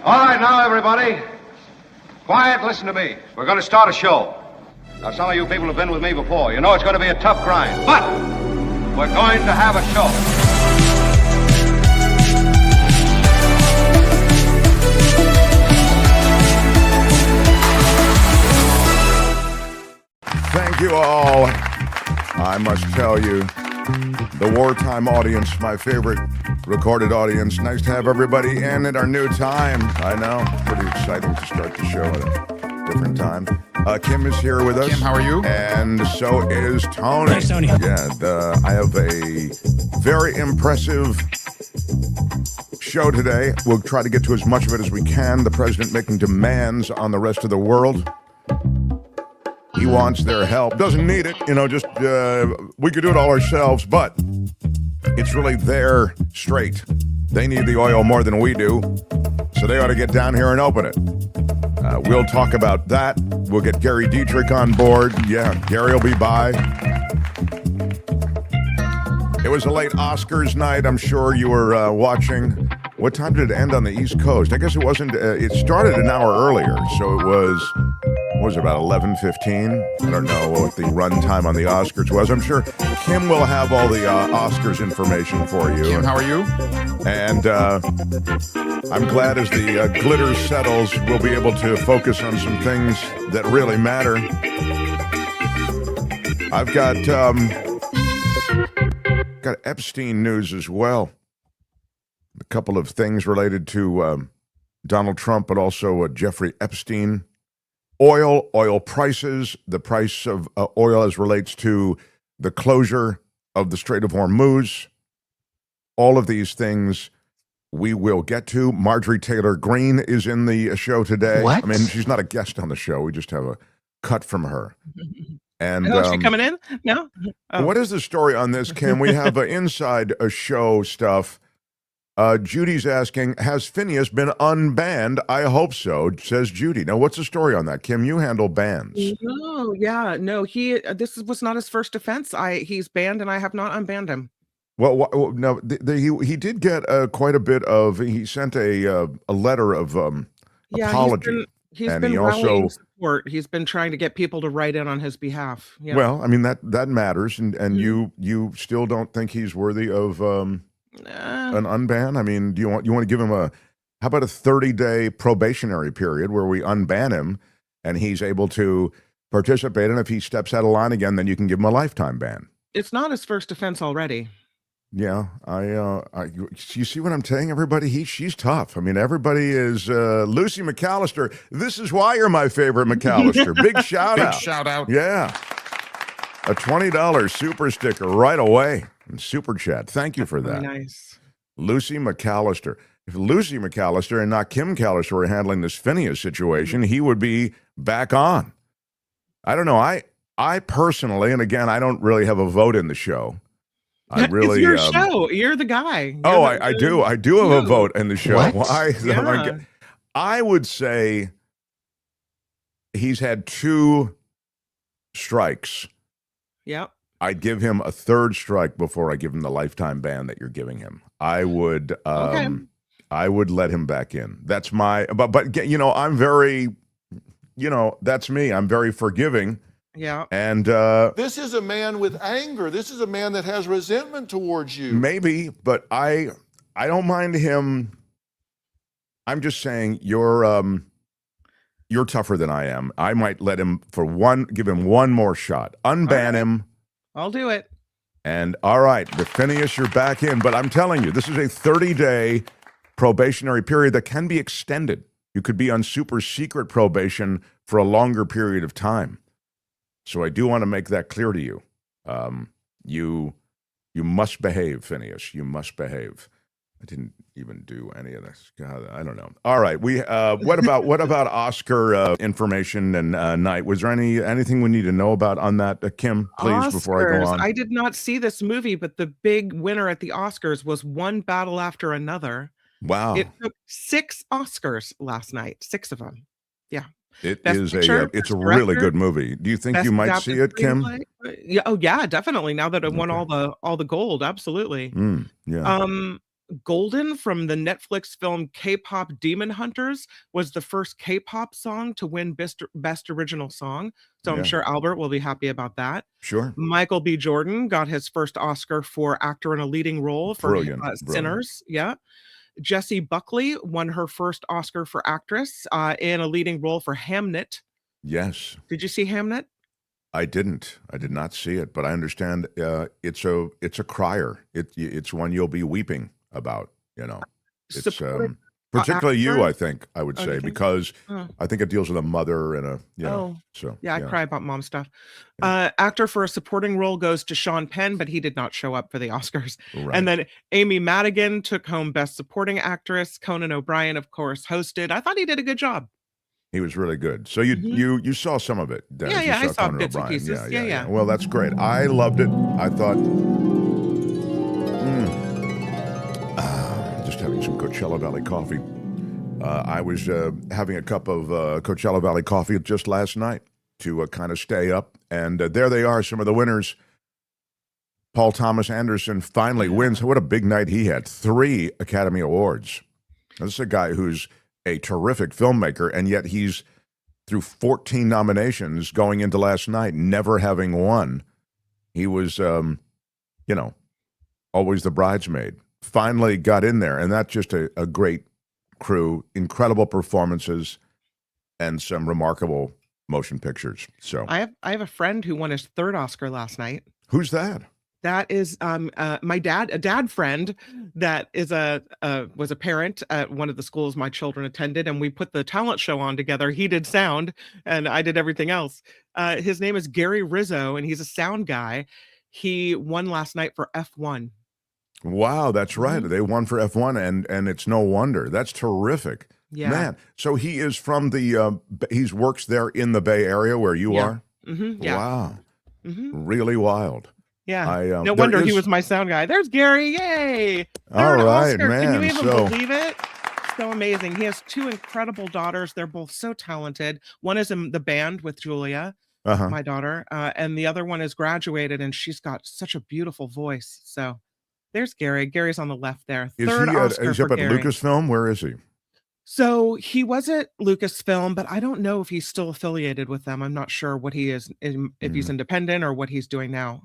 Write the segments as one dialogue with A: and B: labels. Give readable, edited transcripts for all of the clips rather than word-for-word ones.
A: All right, now, everybody. Quiet, listen to me. We're going to start a show. Now, some of you people have been with me before. You know it's going to be a tough grind. But we're going to have a show.
B: Thank you all. I must tell you, the wartime audience, my favorite recorded audience. Nice to have everybody in at our new time. I know, pretty exciting to start the show at a different time. Kim is here with us.
C: Kim, how are you?
B: And so is Tony.
D: Thanks, Tony.
B: Yeah, I have a very impressive show today. We'll try to get to as much of it as we can. The president making demands on the rest of the world. He wants their help. Doesn't need it. You know, just we could do it all ourselves, but it's really their strait. They need the oil more than we do, so they ought to get down here and open it. We'll talk about that. We'll get Gary Dietrich on board. Yeah, Gary will be by. It was a late Oscars night. I'm sure you were watching. What time did it end on the East Coast? I guess it wasn't. It started an hour earlier, so it was. What was it, about 11:15? I don't know what the run time on the Oscars was. I'm sure Kim will have all the Oscars information for you.
C: Kim, how are you?
B: And I'm glad as the glitter settles, we'll be able to focus on some things that really matter. I've got Epstein news as well. A couple of things related to Donald Trump, but also Jeffrey Epstein. Oil prices, the price of oil as relates to the closure of the Strait of Hormuz. All of these things we will get to. Marjorie Taylor Greene is in the show today.
D: What?
B: I mean, she's not a guest on the show. We just have a cut from her. And
D: is she coming in? No? Oh.
B: What is the story on this, Kim? We have inside a show stuff. Judy's asking, has Phineas been unbanned? I hope so, says Judy. Now, what's the story on that? Kim, you handle bans.
E: No, this was not his first offense. He's banned, and I have not unbanned him.
B: Well, no, he did get quite a bit of. He sent a letter of apology.
E: He's been rallying support. He's been trying to get people to write in on his behalf. Yeah.
B: Well, I mean that matters, and you still don't think he's worthy of an unban? I mean, do you want to give him how about a 30-day probationary period where we unban him and he's able to participate, and if he steps out of line again, then you can give him a lifetime ban?
E: It's not his first offense already.
B: Yeah, you see what I'm saying, everybody? She's tough. I mean, everybody is Lucy McAllister. This is why you're my favorite McAllister. Big shout out.
C: Big shout out.
B: Yeah. A $20 super sticker right away. Super chat. Thank you for that.
E: Very nice.
B: Lucy McAllister. If Lucy McAllister and not Kim McAllister were handling this Phineas situation, he would be back on. I don't know. I personally, and again, I don't really have a vote in the show. I really,
E: it's your show. You're the guy.
B: I do. I do have a vote in the show.
E: What?
B: Yeah. I would say he's had 2 strikes.
E: Yep.
B: I'd give him a 3rd strike before I give him the lifetime ban that you're giving him. I would I would let him back in. That's my but you know, I'm very, that's me. I'm very forgiving.
E: Yeah.
B: And
F: this is a man with anger. This is a man that has resentment towards you.
B: Maybe, but I don't mind him. I'm just saying you're tougher than I am. I might let him give him one more shot. Unban him.
E: I'll do it.
B: And all right, the Phineas, you're back in. But I'm telling you, this is a 30-day probationary period that can be extended. You could be on super secret probation for a longer period of time. So I do want to make that clear to you. You must behave, Phineas. You must behave. I didn't even do any of this. God, I don't know. All right, what about Oscar information and night? Was there anything we need to know about on that, Kim? Please,
E: Oscars.
B: Before I go on.
E: I did not see this movie, but the big winner at the Oscars was One Battle After Another.
B: Wow!
E: It took 6 Oscars last night. 6 of them. Yeah.
B: It's a really good movie. Do you think you might see it, Kim?
E: Yeah, definitely. Now that it won all the gold, absolutely.
B: Yeah.
E: Golden from the Netflix film K-pop Demon Hunters was the first K-pop song to win best original song. So I'm
B: Yeah.
E: sure Albert will be happy about that.
B: Sure.
E: Michael B. Jordan got his first Oscar for actor in a leading role for
B: Brilliant.
E: Sinners. Yeah. Jessie Buckley won her first Oscar for actress in a leading role for Hamnet.
B: Yes.
E: Did you see Hamnet?
B: I didn't. I did not see it, but I understand it's a crier. It's one you'll be weeping about. It's
E: Supporting
B: particularly you.
E: actor?
B: I think I would
E: Oh, you
B: say
E: think?
B: because
E: Oh.
B: I think it deals with a mother and a
E: Oh.
B: So
E: Yeah, I cry about mom stuff. Actor for a supporting role goes to Sean Penn, but he did not show up for the Oscars.
B: Right.
E: And then Amy Madigan took home Best Supporting Actress. Conan O'Brien, of course, hosted. I thought he did a good job.
B: He was really good. So you saw some of it, Dennis.
E: Yeah,
B: You
E: I saw
B: Conan
E: bits and
B: O'Brien.
E: pieces. Yeah.
B: Well, that's great. I loved it. I thought, just having some Coachella Valley coffee. I was having a cup of Coachella Valley coffee just last night to kind of stay up. And there they are, some of the winners. Paul Thomas Anderson finally wins. What a big night he had. 3 Academy Awards. This is a guy who's a terrific filmmaker, and yet he's through 14 nominations going into last night, never having won. He was, always the bridesmaid. Finally got in there, and that's just a great crew, incredible performances, and some remarkable motion pictures. So
E: I have a friend who won his 3rd Oscar last night.
B: who's that?
E: That is my dad, a dad friend that is was a parent at one of the schools my children attended, and we put the talent show on together. He did sound, and I did everything else. His name is Gary Rizzo, and he's a sound guy. He won last night for F1.
B: Wow, that's right. They won for F1, and it's no wonder. That's terrific.
E: Yeah.
B: Man, so he is from the, he works there in the Bay Area where you are?
E: Yeah.
B: Wow. Really wild.
E: Yeah. No wonder he was my sound guy. There's Gary. Yay.
B: All
E: 3rd
B: right,
E: Oscar.
B: man.
E: Can you even believe it? So amazing. He has 2 incredible daughters. They're both so talented. One is in the band with Julia, my daughter, and the other one is graduated, and she's got such a beautiful voice. So there's Gary. Gary's on the left there.
B: Is
E: 3rd
B: he
E: Oscar
B: is
E: for
B: up at
E: Gary.
B: Lucasfilm? Where is he?
E: So he was at Lucasfilm, but I don't know if he's still affiliated with them. I'm not sure what he is, if he's independent or what he's doing now.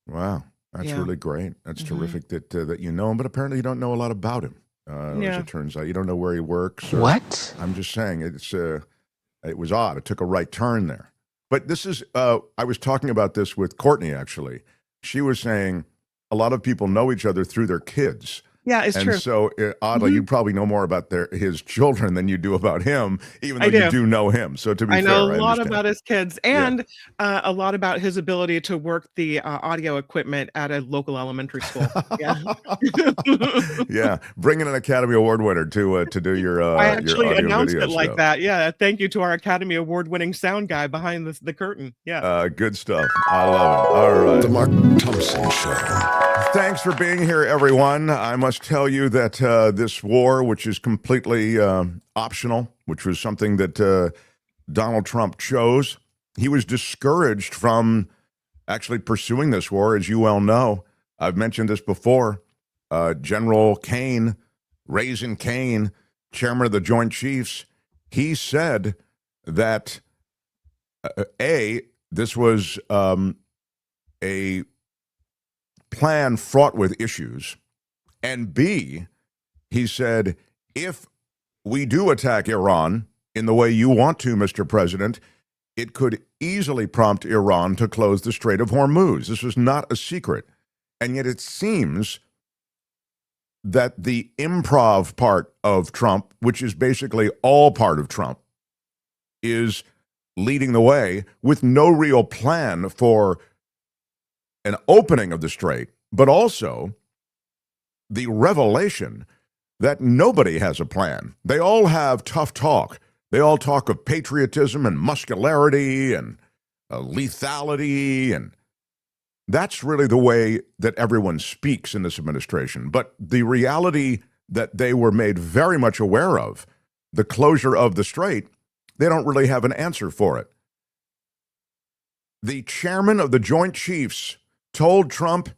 B: Wow, that's
E: Yeah.
B: really great. That's terrific that you know him, but apparently you don't know a lot about him. As it turns out, you don't know where he works.
C: What?
B: I'm just saying it was odd. It took a right turn there. But this is I was talking about this with Courtney actually. She was saying a lot of people know each other through their kids.
E: Yeah, it's true.
B: And so oddly, you probably know more about his children than you do about him, even though you do know him. So to be
E: I
B: fair,
E: know a
B: I
E: lot
B: understand.
E: about his kids and a lot about his ability to work the audio equipment at a local elementary school. Yeah.
B: Yeah, bringing an Academy Award winner to do your
E: I actually
B: your audio
E: announced
B: video
E: it like
B: stuff.
E: that. Yeah. Thank you to our Academy Award winning sound guy behind the curtain. Yeah.
B: Good stuff. I love it. All right.
C: The Mark Thompson Show.
B: Thanks for being here, everyone. I must tell you that this war, which is completely optional, which was something that Donald Trump chose, he was discouraged from actually pursuing this war, as you well know. I've mentioned this before. General Kane, Raisin Kane, chairman of the Joint Chiefs, he said that, this was a plan fraught with issues, and B, he said, if we do attack Iran in the way you want to, Mr. President, it could easily prompt Iran to close the Strait of Hormuz. This was not a secret. And yet it seems that the improv part of Trump, which is basically all part of Trump, is leading the way with no real plan for an opening of the strait, but also the revelation that nobody has a plan. They all have tough talk. They all talk of patriotism and muscularity and lethality, and that's really the way that everyone speaks in this administration. But the reality that they were made very much aware of, the closure of the strait, they don't really have an answer for it. The chairman of the Joint Chiefs told Trump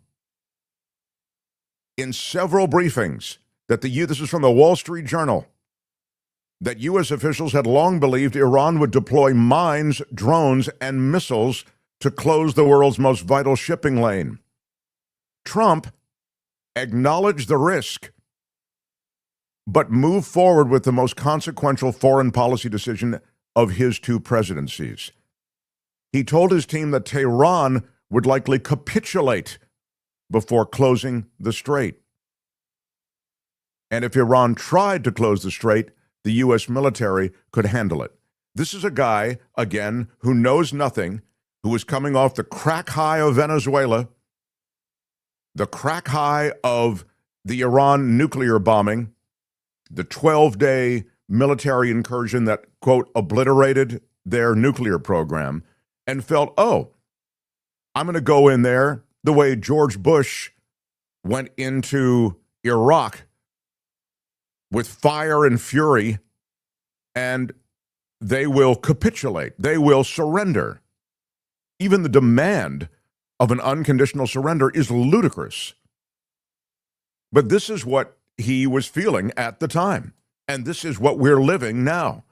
B: in several briefings that this is from the Wall Street Journal, that U.S. officials had long believed Iran would deploy mines, drones, and missiles to close the world's most vital shipping lane. Trump acknowledged the risk, but moved forward with the most consequential foreign policy decision of his 2 presidencies. He told his team that Tehran would likely capitulate before closing the strait. And if Iran tried to close the strait, the U.S. military could handle it. This is a guy, again, who knows nothing, who is coming off the crack high of Venezuela, the crack high of the Iran nuclear bombing, the 12-day military incursion that, quote, obliterated their nuclear program, and felt, oh, I'm going to go in there the way George Bush went into Iraq with fire and fury, and they will capitulate. They will surrender. Even the demand of an unconditional surrender is ludicrous. But this is what he was feeling at the time, and this is what we're living now.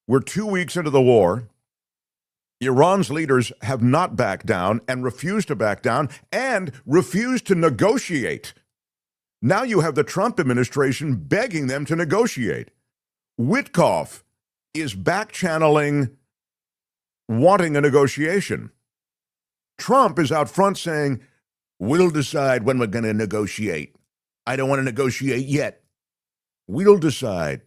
B: We're 2 weeks into the war. Iran's leaders have not backed down and refused to back down and refused to negotiate. Now you have the Trump administration begging them to negotiate. Witkoff is back-channeling, wanting a negotiation. Trump is out front saying, we'll decide when we're going to negotiate. I don't want to negotiate yet. We'll decide.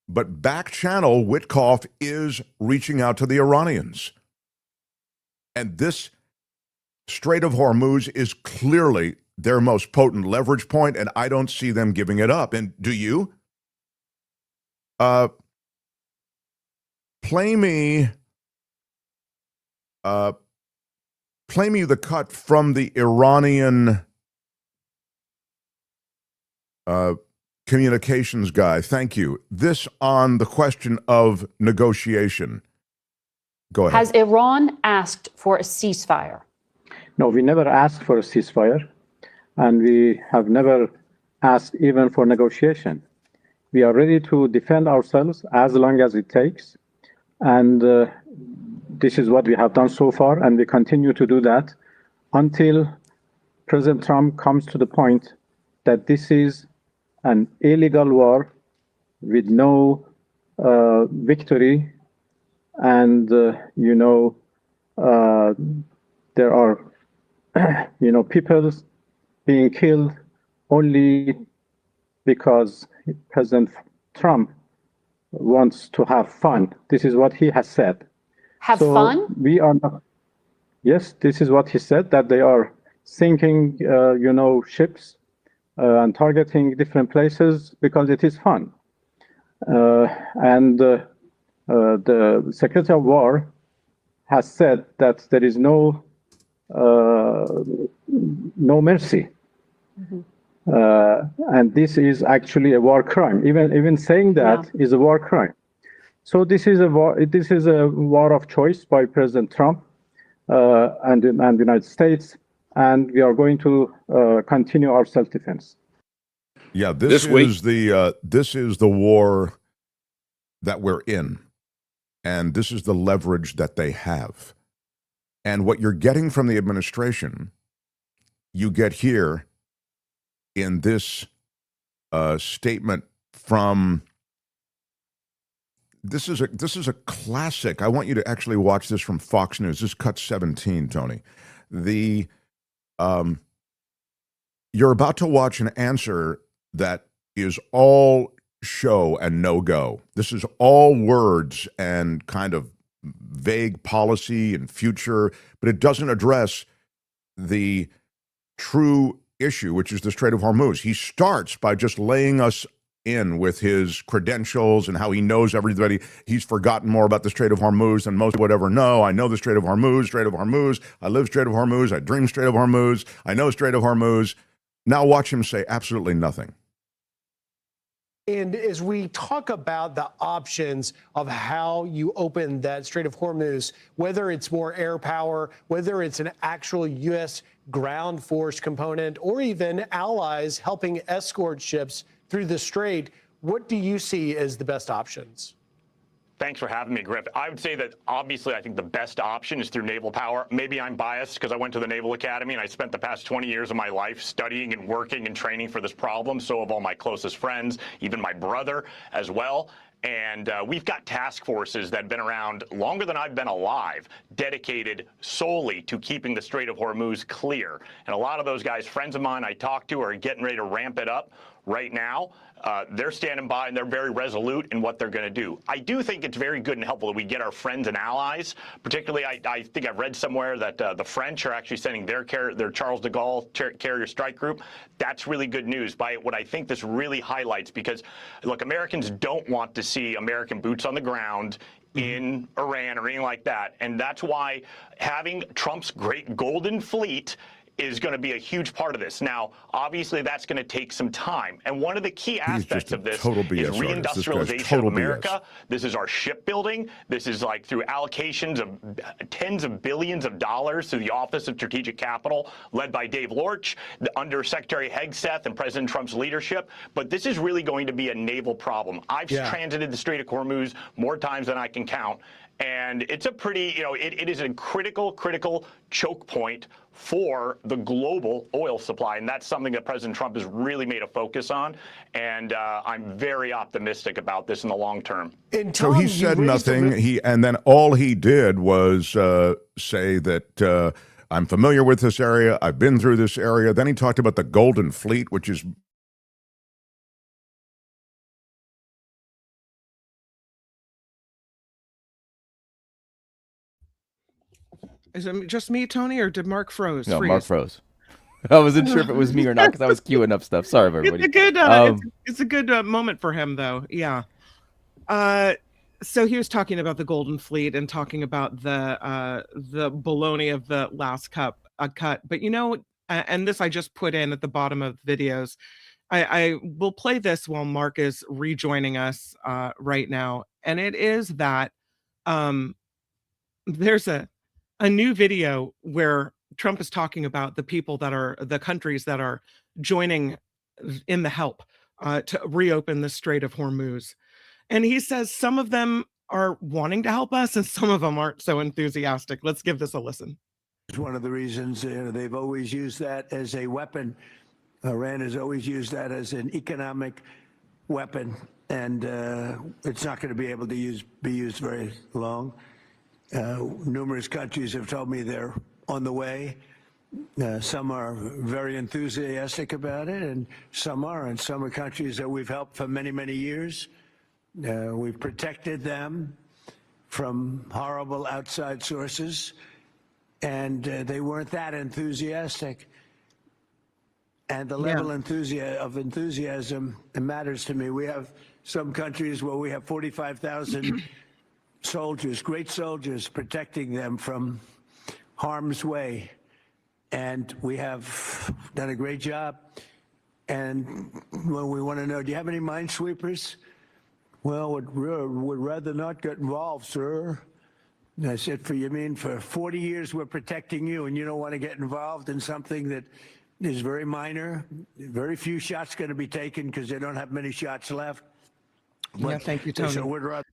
B: But back-channel, Witkoff is reaching out to the Iranians. And this Strait of Hormuz is clearly their most potent leverage point, and I don't see them giving it up. And do you? Play me the cut from the Iranian communications guy. Thank you. This on the question of negotiation. Go ahead.
G: Has Iran asked for a ceasefire?
H: No, we never asked for a ceasefire, and we have never asked even for negotiation. We are ready to defend ourselves as long as it takes, and this is what we have done so far, and we continue to do that until President Trump comes to the point that this is an illegal war with no victory, and there are people being killed only because President Trump wants to have fun. This is what he has said.
G: Have fun?
H: We are not. Yes, this is what he said, that they are sinking, ships and targeting different places because it is fun. And the Secretary of War has said that there is no mercy. Mm-hmm. And this is actually a war crime. Even saying that is a war crime. So this is a war. This is a war of choice by President Trump and the United States, and we are going to continue our self-defense.
B: Yeah, this is the war that we're in, and this is the leverage that they have. And what you're getting from the administration, you get here in this statement from. This is a classic. I want you to actually watch this from Fox News. This is cut 17, Tony. You're about to watch an answer that is all show and no go. This is all words and kind of vague policy and future, but it doesn't address the true issue, which is the Strait of Hormuz. He starts by just laying us in with his credentials and how he knows everybody. He's forgotten more about the Strait of Hormuz than most would ever know. I know the Strait of Hormuz, Strait of Hormuz. I live Strait of Hormuz. I dream Strait of Hormuz. I know Strait of Hormuz. Now watch him say absolutely nothing.
I: And as we talk about the options of how you open that Strait of Hormuz, whether it's more air power, whether it's an actual U.S. ground force component, or even allies helping escort ships through the strait. What do you see as the best options?
J: Thanks for having me, Grift. I would say that obviously I think the best option is through naval power. Maybe I'm biased because I went to the Naval Academy and I spent the past 20 years of my life studying and working and training for this problem. So have all my closest friends, even my brother as well. And we've got task forces that have been around longer than I've been alive, dedicated solely to keeping the Strait of Hormuz clear. And a lot of those guys, friends of mine I talk to, are getting ready to ramp it up right now. They're standing by and they're very resolute in what they're going to do. I do think it's very good and helpful that we get our friends and allies. Particularly, I think I've read somewhere that the French are actually sending their Charles de Gaulle carrier strike group. That's really good news. By what I think this really highlights, because look, Americans don't want to see American boots on the ground in Iran or anything like that, and that's why having Trump's great golden fleet is going to be a huge part of this. Now, obviously, that's going to take some time. And one of the key aspects of this is reindustrialization of America. This is our shipbuilding. This is like through allocations of tens of billions of dollars through the Office of Strategic Capital, led by Dave Lorch, under Secretary Hegseth and President Trump's leadership. But this is really going to be a naval problem. I've transited the Strait of Hormuz more times than I can count. And it's a pretty, it is a critical choke point for the global oil supply. And that's something that President Trump has really made a focus on. And I'm very optimistic about this in the long term.
I: And
B: so
I: Tom,
B: he said nothing. And then all he did was say that I'm familiar with this area. I've been through this area. Then he talked about the Golden Fleet, which is
E: Is it just me, Tony, or did Mark froze?
K: No, Mark froze. I wasn't sure if it was me or not because I was queuing up stuff. Sorry, everybody.
E: It's a good moment for him, though. Yeah. So he was talking about the Golden Fleet and talking about the baloney of the last cut. But and this I just put in at the bottom of videos. I will play this while Mark is rejoining us right now, and it is that there's a new video where Trump is talking about the people that are the countries that are joining in the help to reopen the Strait of Hormuz. And he says some of them are wanting to help us and some of them aren't so enthusiastic. Let's give this a listen.
L: It's one of the reasons they've always used that as a weapon. Iran has always used that as an economic weapon, and it's not going to be able to be used very long. Numerous countries have told me they're on the way. Some are very enthusiastic about it, and some are. And some are countries that we've helped for many, many years. We've protected them from horrible outside sources, and they weren't that enthusiastic. And the level of enthusiasm matters to me. We have some countries where we have 45,000 soldiers, great soldiers, protecting them from harm's way. And we have done a great job. And when we want to know, do you have any minesweepers? Well, would rather not get involved, sir. And I said, you mean for 40 years we're protecting you and you don't want to get involved in something that is very minor? Very few shots going to be taken because they don't have many shots left.
E: But thank you, Tony.
L: So would rather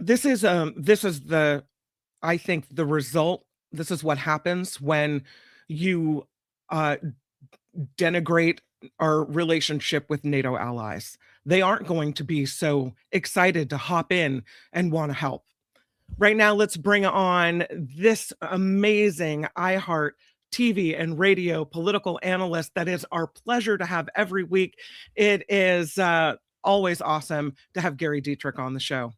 E: this is I think the result. This is what happens when you denigrate our relationship with NATO allies. They aren't going to be so excited to hop in and want to help. Right now, let's bring on this amazing iHeart TV and radio political analyst that is our pleasure to have every week. It is always awesome to have Gary Dietrich on the show.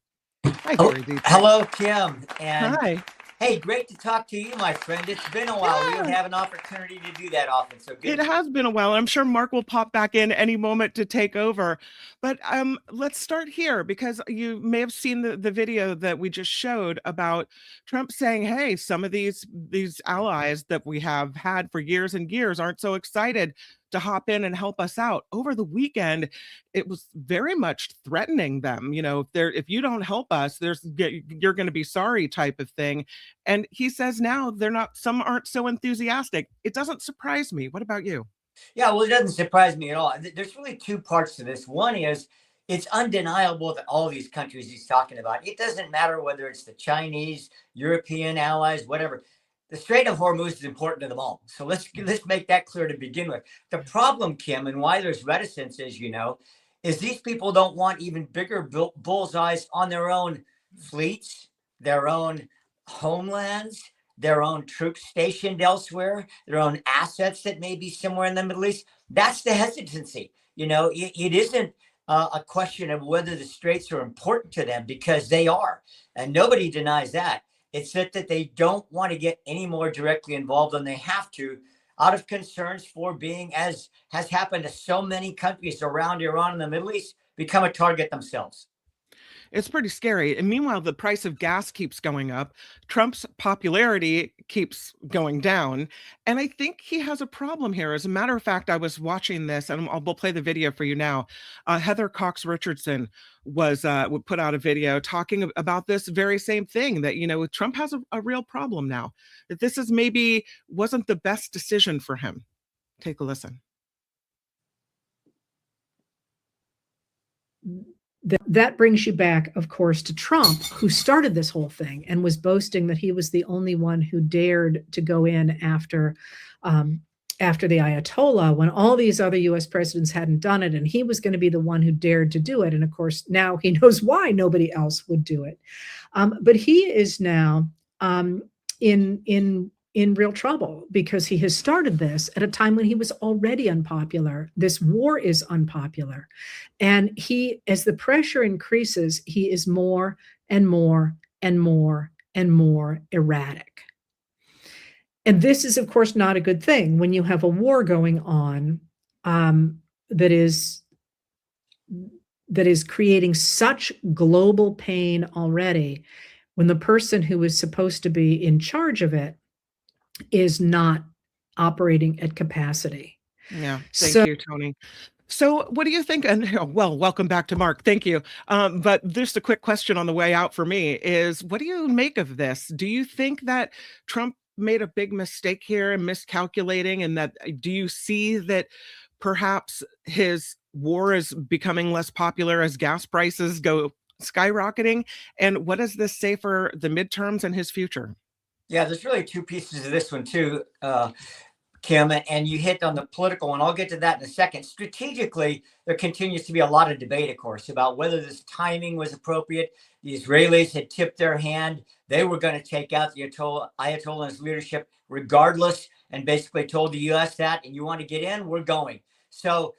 E: Hi, Gary Dietrich.
M: Hello, Kim. And
E: hi.
M: Hey, great to talk to you, my friend. It's been a while. We don't have an opportunity to do that often. So good.
E: It has been a while. I'm sure Mark will pop back in any moment to take over. But let's start here, because you may have seen the video that we just showed about Trump saying, hey, some of these allies that we have had for years and years aren't so excited to hop in and help us out. Over the weekend, it was very much threatening them. If you don't help us, you're going to be sorry type of thing. And he says now some aren't so enthusiastic. It doesn't surprise me. What about you?
M: Yeah, well, it doesn't surprise me at all. There's really two parts to this. One is it's undeniable that all these countries he's talking about, it doesn't matter whether it's the Chinese, European allies, whatever. The Strait of Hormuz is important to them all. So let's make that clear to begin with. The problem, Kim, and why there's reticence, as you know, is these people don't want even bigger bullseyes on their own fleets, their own homelands, their own troops stationed elsewhere, their own assets that may be somewhere in the Middle East. That's the hesitancy. It isn't a question of whether the straits are important to them, because they are, and nobody denies that. It's that they don't want to get any more directly involved than they have to, out of concerns for being, as has happened to so many countries around Iran and the Middle East, become a target themselves.
E: It's pretty scary. And meanwhile, the price of gas keeps going up. Trump's popularity keeps going down. And I think he has a problem here. As a matter of fact, I was watching this, and we'll play the video for you now. Heather Cox Richardson would put out a video talking about this very same thing, that, Trump has a real problem now, that this is maybe wasn't the best decision for him. Take a listen.
N: That brings you back, of course, to Trump, who started this whole thing and was boasting that he was the only one who dared to go in after the Ayatollah, when all these other U.S. presidents hadn't done it, and he was going to be the one who dared to do it. And of course, now he knows why nobody else would do it. But he is now in real trouble, because he has started this at a time when he was already unpopular. This war is unpopular. And as the pressure increases, he is more and more and more and more erratic. And this is, of course, not a good thing when you have a war going on that is creating such global pain already, when the person who is supposed to be in charge of it is not operating at capacity.
E: Yeah. Thank you, Tony. So what do you think? And well, welcome back to Mark. Thank you. But just a quick question on the way out for me is, what do you make of this? Do you think that Trump made a big mistake here and miscalculating? And do you see that perhaps his war is becoming less popular as gas prices go skyrocketing? And what does this say for the midterms and his future?
M: Yeah, there's really two pieces of this one too, Kim, and you hit on the political one. I'll get to that in a second. Strategically, there continues to be a lot of debate, of course, about whether this timing was appropriate. The Israelis had tipped their hand. They were going to take out the Ayatollah's leadership regardless, and basically told the U.S. that, and you want to get in, we're going. So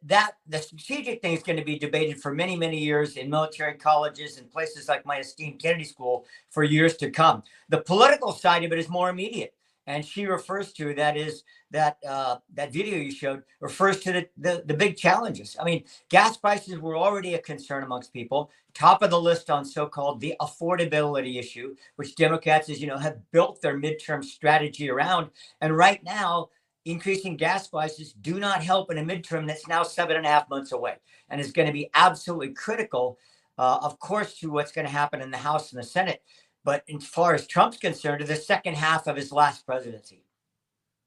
M: the strategic thing is going to be debated for many, many years in military colleges and places like my esteemed Kennedy School for years to come. The political side of it is more immediate. And she refers to that video you showed refers to the big challenges. I mean, gas prices were already a concern amongst people. Top of the list on so-called the affordability issue, which Democrats, as you know, have built their midterm strategy around. And right now, increasing gas prices do not help in a midterm that's now 7.5 months away, and is going to be absolutely critical, of course, to what's going to happen in the House and the Senate. But as far as Trump's concerned, to the second half of his last presidency.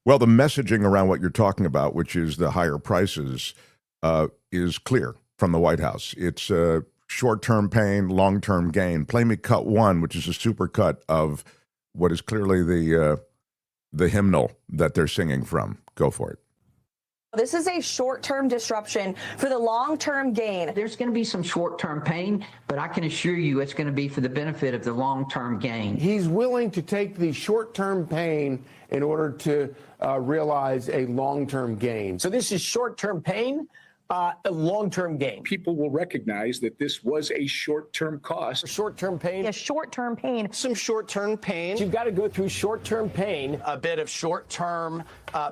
B: Well, the messaging around what you're talking about, which is the higher prices, is clear from the White House. It's short-term pain, long-term gain. Play me cut one, which is a supercut of what is clearly the hymnal that they're singing from. Go for it.
O: This is a short-term disruption for the long-term gain.
P: There's going to be some short-term pain, but I can assure you it's going to be for the benefit of the long-term gain.
Q: He's willing to take the short-term pain in order to realize a long-term gain.
I: So this is short-term pain, a long-term gain.
R: People will recognize that this was a short-term cost.
I: Short-term pain.
O: Yeah, short-term pain.
I: Some short-term pain. You've got to go through short-term pain, a bit of short-term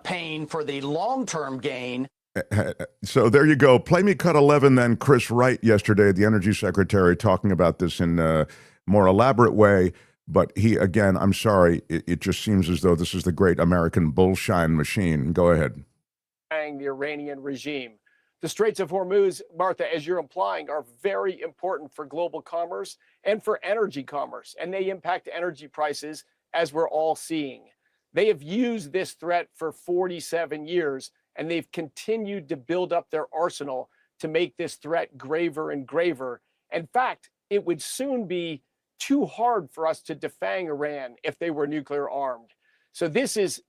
I: pain for the long-term gain.
B: So there you go. Play me cut 11 then. Chris Wright yesterday, the energy secretary, talking about this in a more elaborate way. But he, again, I'm sorry, it just seems as though this is the great American bullshine machine. Go ahead.
S: the Iranian regime. The Straits of Hormuz, Martha, as you're implying, are very important for global commerce and for energy commerce, and they impact energy prices, as we're all seeing. They have used this threat for 47 years, and they've continued to build up their arsenal to make this threat graver and graver. In fact, it would soon be too hard for us to defang Iran if they were nuclear armed. So this is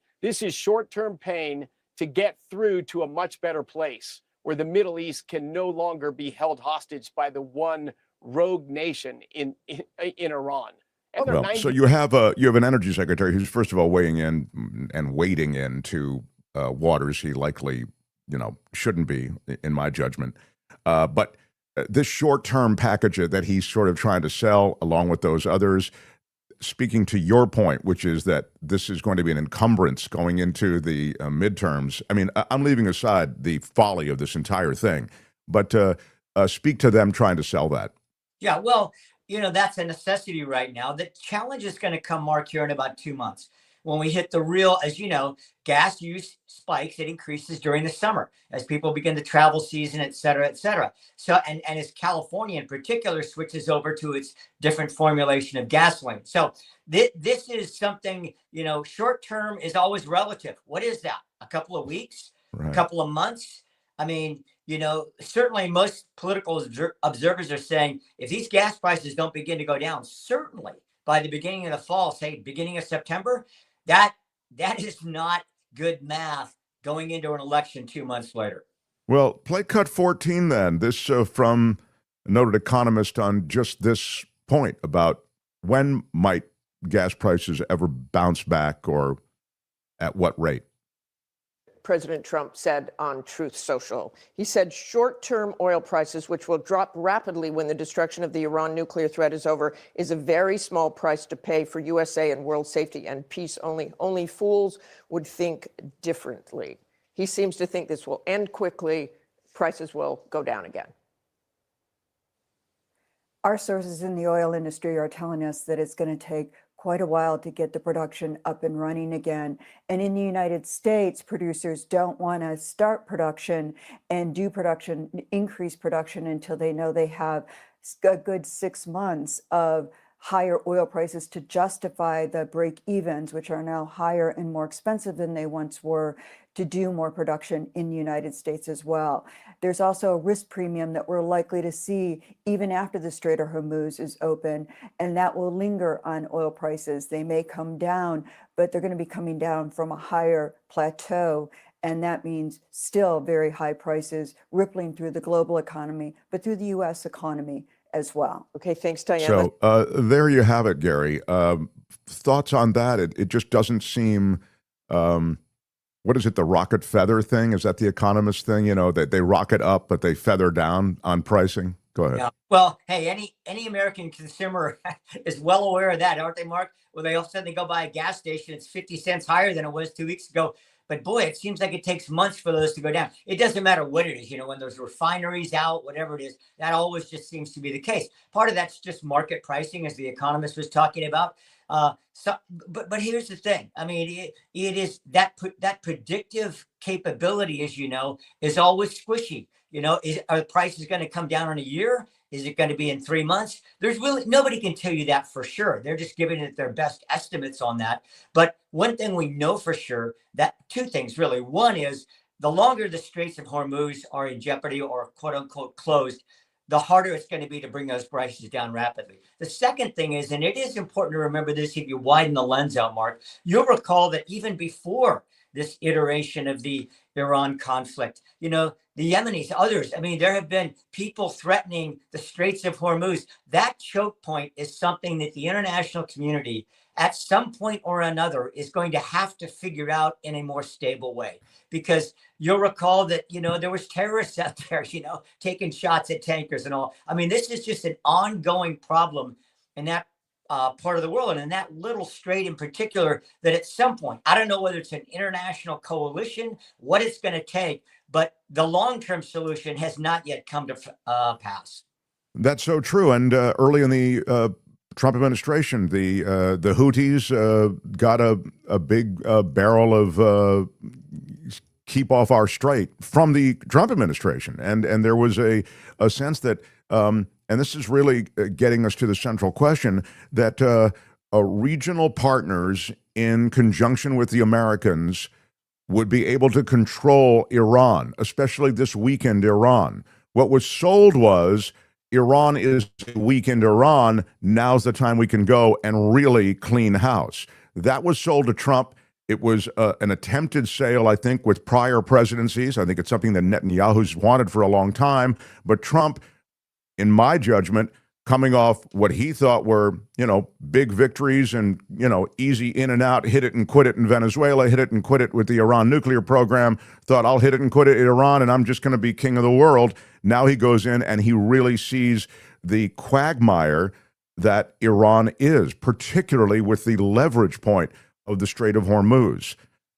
S: short-term pain to get through to a much better place where the Middle East can no longer be held hostage by the one rogue nation in Iran. And
B: Well, so you have an energy secretary who's first of all weighing in and wading into waters he likely, shouldn't be, in my judgment. But this short-term package that he's sort of trying to sell, along with those others, speaking to your point, which is that this is going to be an encumbrance going into the midterms. I mean, I'm leaving aside the folly of this entire thing, but speak to them trying to sell that.
M: Yeah, well, that's a necessity right now. The challenge is going to come, Mark, here in about 2 months. When we hit the real, as you know, gas use spikes, it increases during the summer as people begin the travel season, et cetera, et cetera. So, and as California in particular switches over to its different formulation of gasoline. So this is something, short term is always relative. What is that? A couple of weeks, a couple of months? I mean, certainly most political observers are saying if these gas prices don't begin to go down, certainly by the beginning of the fall, say beginning of September, that is not good math going into an election 2 months later.
B: Well, play cut 14 then. This from a noted economist on just this point about when might gas prices ever bounce back or at what rate?
T: President Trump said on Truth Social. He said short-term oil prices, which will drop rapidly when the destruction of the Iran nuclear threat is over, is a very small price to pay for USA and world safety and peace only. Only fools would think differently. He seems to think this will end quickly. Prices will go down again.
U: Our sources in the oil industry are telling us that it's going to take quite a while to get the production up and running again. And in the United States, producers don't want to start production and do production, increase production until they know they have a good 6 months of higher oil prices to justify the break evens, which are now higher and more expensive than they once were, to do more production in the United States as well. There's also a risk premium that we're likely to see even after the Strait of Hormuz is open, and that will linger on oil prices. They may come down, but they're going to be coming down from a higher plateau, and that means still very high prices rippling through the global economy, but through the U.S. economy as well.
T: Okay, thanks, Diana.
B: So there you have it, Gary. Thoughts on that? It just doesn't seem... what is it, the rocket feather thing? Is that the economist thing? That they rocket up, but they feather down on pricing? Go ahead.
M: Yeah. Well, hey, any American consumer is well aware of that, aren't they, Mark? Well, they all of a sudden they go by a gas station, it's 50 cents higher than it was 2 weeks ago. But boy, it seems like it takes months for those to go down. It doesn't matter what it is, when there's refineries out, whatever it is, that always just seems to be the case. Part of that's just market pricing, as the economist was talking about. But here's the thing. I mean, it is that predictive capability, as you know, is always squishy. Are the prices going to come down in a year? Is it going to be in 3 months? There's really nobody can tell you that for sure. They're just giving it their best estimates on that. But one thing we know for sure, that two things really. One is the longer the Straits of Hormuz are in jeopardy or quote unquote closed, the harder it's going to be to bring those prices down rapidly. The second thing is, and it is important to remember this if you widen the lens out, Mark, you'll recall that even before this iteration of the Iran conflict, the Yemenis, others, I mean, there have been people threatening the Straits of Hormuz. That choke point is something that the international community at some point or another is going to have to figure out in a more stable way. Because you'll recall that, there was terrorists out there, taking shots at tankers and all. I mean, this is just an ongoing problem in that part of the world and in that little strait in particular, that at some point, I don't know whether it's an international coalition, what it's going to take, but the long-term solution has not yet come to pass.
B: That's so true. And early in the Trump administration, the Houthis got a big barrel of keep off our strait from the Trump administration. And there was a sense that, and this is really getting us to the central question, that regional partners in conjunction with the Americans would be able to control Iran, especially this weakened Iran. What was sold was Iran is weak in Iran. Now's the time we can go and really clean house. That was sold to Trump. It was an attempted sale, I think, with prior presidencies. I think it's something that Netanyahu's wanted for a long time. But Trump, in my judgment, coming off what he thought were, big victories and, easy in and out, hit it and quit it in Venezuela, hit it and quit it with the Iran nuclear program, thought I'll hit it and quit it in Iran and I'm just going to be king of the world. Now he goes in and he really sees the quagmire that Iran is, particularly with the leverage point of the Strait of Hormuz.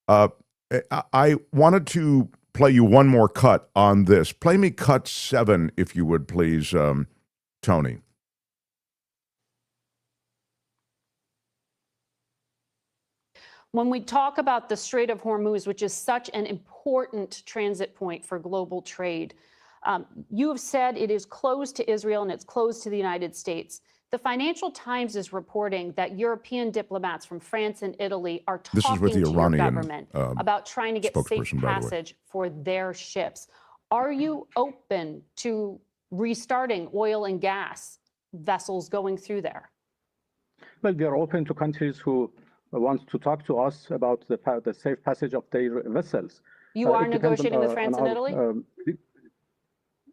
B: I wanted to play you one more cut on this. Play me cut 7, if you would, please, Tony.
G: When we talk about the Strait of Hormuz, which is such an important transit point for global trade, you have said it is closed to Israel and it's closed to the United States. The Financial Times is reporting that European diplomats from France and Italy are talking to your government about trying to get safe passage for their ships. Are you open to restarting oil and gas vessels going through there?
H: Well, we are open to countries who want to talk to us about the safe passage of their vessels.
G: You are negotiating with France and Italy?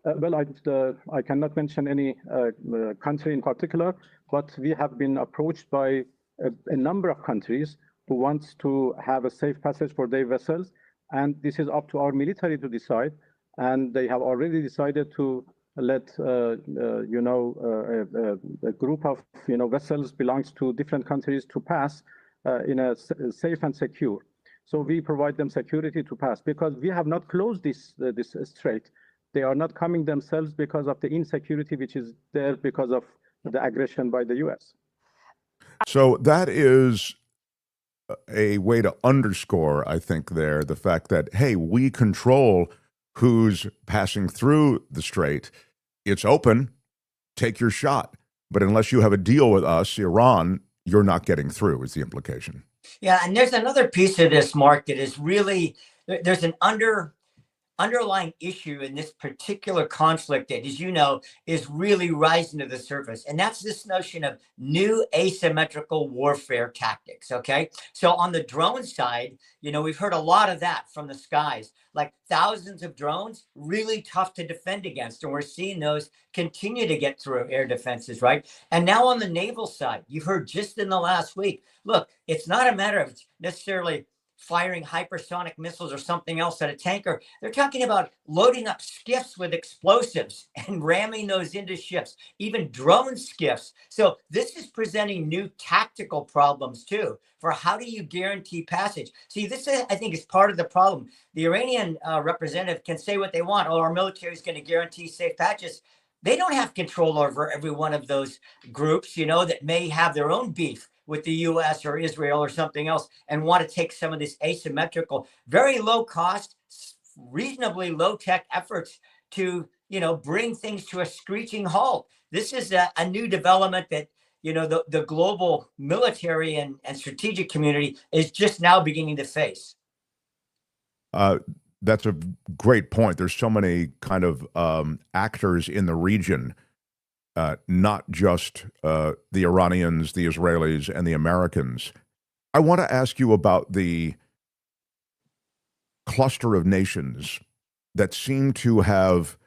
H: Well, I cannot mention any country in particular, but we have been approached by a number of countries who want to have a safe passage for their vessels, and this is up to our military to decide. And they have already decided to let a group of vessels belongs to different countries to pass in a safe and secure. So we provide them security to pass because we have not closed this strait. They are not coming themselves because of the insecurity which is there because of the aggression by the U.S.
B: So that is a way to underscore, I think, there the fact that, hey, we control who's passing through the strait. It's open. Take your shot. But unless you have a deal with us, Iran, you're not getting through, is the implication.
M: Yeah, and there's another piece of this, Mark, that is really, there's an underlying issue in this particular conflict that, as you know, is really rising to the surface. And that's this notion of new asymmetrical warfare tactics, okay? So on the drone side, we've heard a lot of that from the skies, like thousands of drones, really tough to defend against. And we're seeing those continue to get through air defenses, right? And now on the naval side, you've heard just in the last week, look, it's not a matter of necessarily firing hypersonic missiles or something else at a tanker. They're talking about loading up skiffs with explosives and ramming those into ships, even drone skiffs. So this is presenting new tactical problems too, for how do you guarantee passage? See, this I think is part of the problem. The Iranian representative can say what they want. Oh, our military is going to guarantee safe passage. They don't have control over every one of those groups, that may have their own beef with the U.S. or Israel or something else and want to take some of this asymmetrical, very low cost, reasonably low tech efforts to, bring things to a screeching halt. This is a new development that, the global military and strategic community is just now beginning to face.
B: That's a great point. There's so many kind of actors in the region, not just the Iranians, the Israelis, and the Americans. I want to ask you about the cluster of nations that seem to have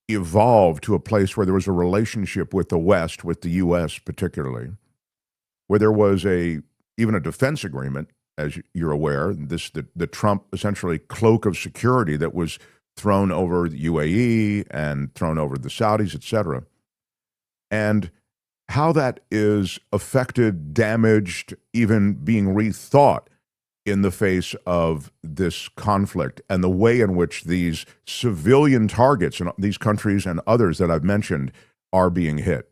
B: evolved to a place where there was a relationship with the West, with the U.S. particularly, where there was even a defense agreement, as you're aware, the Trump essentially cloak of security that was thrown over the UAE and thrown over the Saudis, et cetera. And how that is affected, damaged, even being rethought in the face of this conflict and the way in which these civilian targets in these countries and others that I've mentioned are being hit.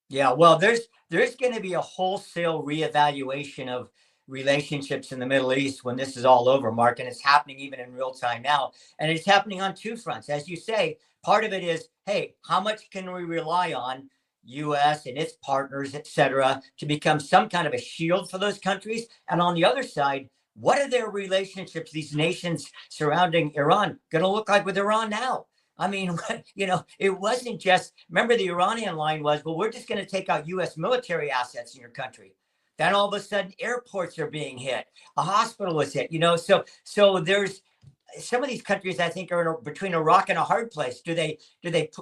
M: Yeah, well, there's going to be a wholesale reevaluation of relationships in the Middle East when this is all over, Mark. And it's happening even in real time now. And it's happening on two fronts. As you say, part of it is, hey, how much can we rely on U.S. and its partners, et cetera, to become some kind of a shield for those countries? And on the other side, what are their relationships, these nations surrounding Iran, going to look like with Iran now? I mean, you know, it wasn't just, remember the Iranian line was, well, we're just going to take out U.S. military assets in your country. Then all of a sudden airports are being hit. A hospital is hit, you know, so there's some of these countries I think are between a rock and a hard place. Do they,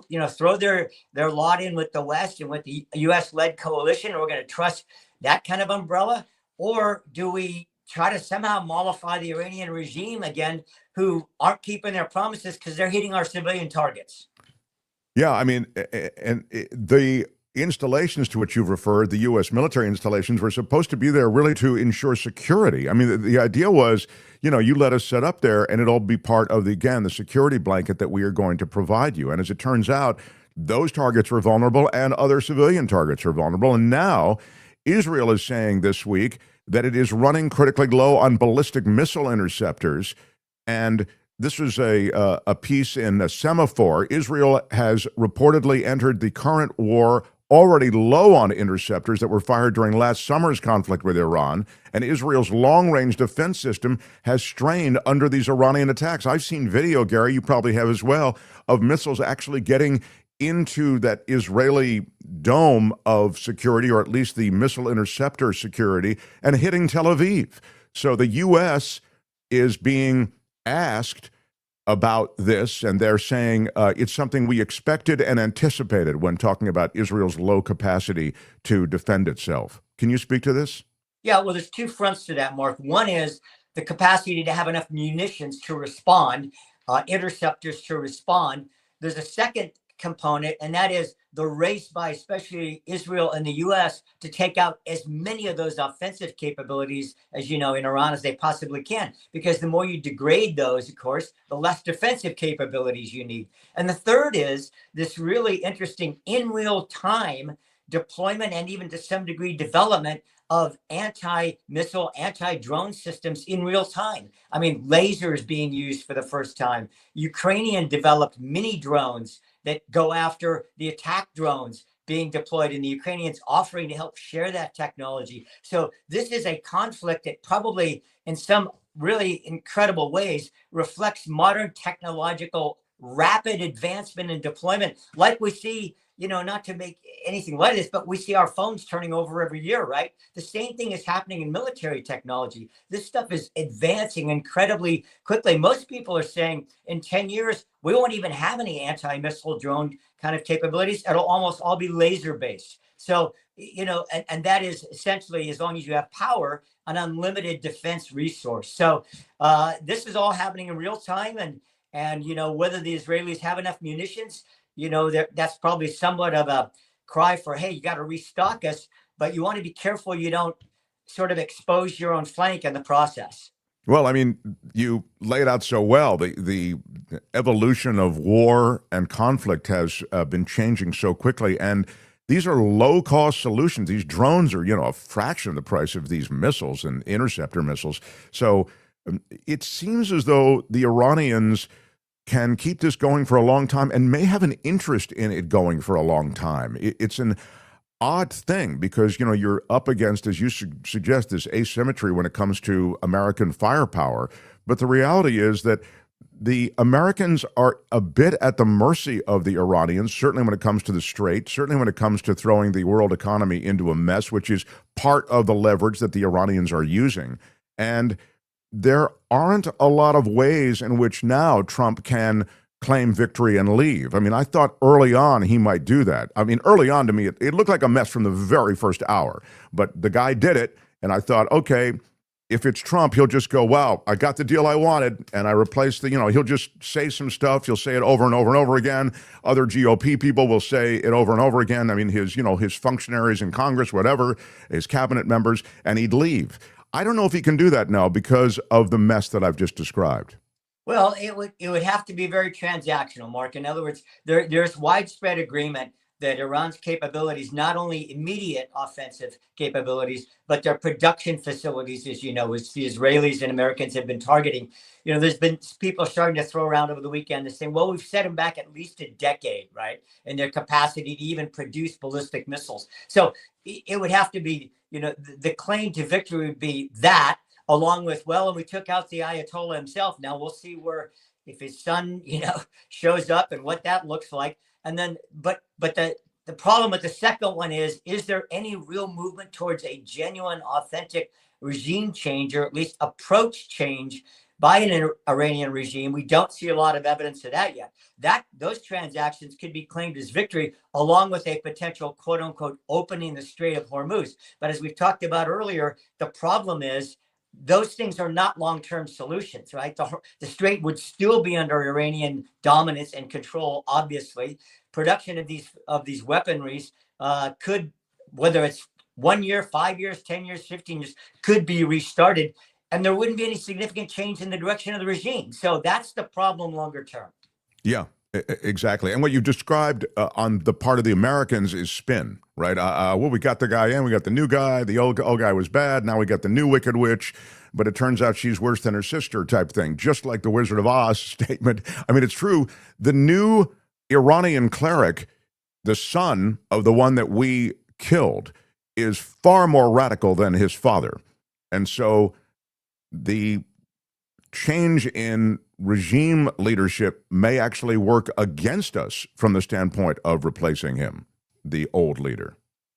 M: you know, throw their lot in with the West and with the U.S. led coalition? We're going to trust that kind of umbrella, or do we try to somehow mollify the Iranian regime again, who aren't keeping their promises because they're hitting our civilian targets?
B: Yeah, I mean, and the installations to which you've referred, the U.S. military installations, were supposed to be there really to ensure security. I mean, the idea was, you know, you let us set up there and it'll be part of, the security blanket that we are going to provide you. And as it turns out, those targets were vulnerable and other civilian targets are vulnerable. And now Israel is saying this week that it is running critically low on ballistic missile interceptors. And this was a piece in a Semaphore. Israel has reportedly entered the current war already low on interceptors that were fired during last summer's conflict with Iran. And Israel's long-range defense system has strained under these Iranian attacks. I've seen video, Gary, you probably have as well, of missiles actually getting into that Israeli dome of security, or at least the missile interceptor security, and hitting Tel Aviv. So the U.S. is being asked about this, and they're saying it's something we expected and anticipated when talking about Israel's low capacity to defend itself. Can you speak to this?
M: Yeah, well, there's two fronts to that, Mark. One is the capacity to have enough munitions to respond, interceptors to respond. There's a second component, and that is the race by especially Israel and the U.S. to take out as many of those offensive capabilities, as you know, in Iran as they possibly can. Because the more you degrade those, of course, the less defensive capabilities you need. And the third is this really interesting in real time deployment and even to some degree development of anti-missile, anti-drone systems in real time. I mean, lasers being used for the first time. Ukrainian developed mini drones that go after the attack drones being deployed, and the Ukrainians offering to help share that technology. So this is a conflict that probably in some really incredible ways reflects modern technological rapid advancement and deployment, like we see, you know, not to make anything like this, but we see our phones turning over every year, right? The same thing is happening in military technology. This stuff is advancing incredibly quickly. Most people are saying in 10 years, we won't even have any anti-missile drone kind of capabilities. It'll almost all be laser based. So, you know, and that is essentially, as long as you have power, an unlimited defense resource. So this is all happening in real time. And, you know, whether the Israelis have enough munitions, you know, that's probably somewhat of a cry for, hey, you got to restock us, but you want to be careful you don't sort of expose your own flank in the process.
B: Well, I mean, you lay it out so well. The evolution of war and conflict has been changing so quickly, and these are low-cost solutions. These drones are, you know, a fraction of the price of these missiles and interceptor missiles. So it seems as though the Iranians can keep this going for a long time and may have an interest in it going for a long time. It's an odd thing because, you know, you're up against, as you suggest, this asymmetry when it comes to American firepower. But the reality is that the Americans are a bit at the mercy of the Iranians, certainly when it comes to the Strait, certainly when it comes to throwing the world economy into a mess, which is part of the leverage that the Iranians are using. And there aren't a lot of ways in which now Trump can claim victory and leave. I mean, I thought early on he might do that. I mean, early on to me, it looked like a mess from the very first hour. But the guy did it, and I thought, okay, if it's Trump, he'll just go, wow, I got the deal I wanted, and I replaced the, you know, he'll just say some stuff. He'll say it over and over and over again. Other GOP people will say it over and over again. I mean, his, you know, his functionaries in Congress, whatever, his cabinet members, and he'd leave. I don't know if he can do that now because of the mess that I've just described.
M: Well, it would have to be very transactional, Mark. In other words, there's widespread agreement that Iran's capabilities, not only immediate offensive capabilities, but their production facilities, as you know, which the Israelis and Americans have been targeting. You know, there's been people starting to throw around over the weekend and saying, well, we've set them back at least a decade, right? In their capacity to even produce ballistic missiles. So it would have to be, you know, the claim to victory would be that, along with, well, and we took out the Ayatollah himself. Now we'll see where, if his son, you know, shows up and what that looks like. And then, but the problem with the second one is there any real movement towards a genuine, authentic regime change, or at least approach change by an Iranian regime? We don't see a lot of evidence of that yet. Those transactions could be claimed as victory, along with a potential quote unquote opening the Strait of Hormuz. But as we've talked about earlier, the problem is those things are not long-term solutions, right? The strait would still be under Iranian dominance and control. Obviously, production of these weaponries could, whether it's 1 year, 5 years, 10 years, 15 years, could be restarted, and there wouldn't be any significant change in the direction of the regime. So that's the problem longer term.
B: Yeah, exactly. And what you described on the part of the Americans is spin, right? Well, we got the guy in, we got the new guy, the old guy was bad, now we got the new Wicked Witch, but it turns out she's worse than her sister type thing, just like the Wizard of Oz statement. I mean, it's true. The new Iranian cleric, the son of the one that we killed, is far more radical than his father. And so the change in regime leadership may actually work against us from the standpoint of replacing him, the old leader.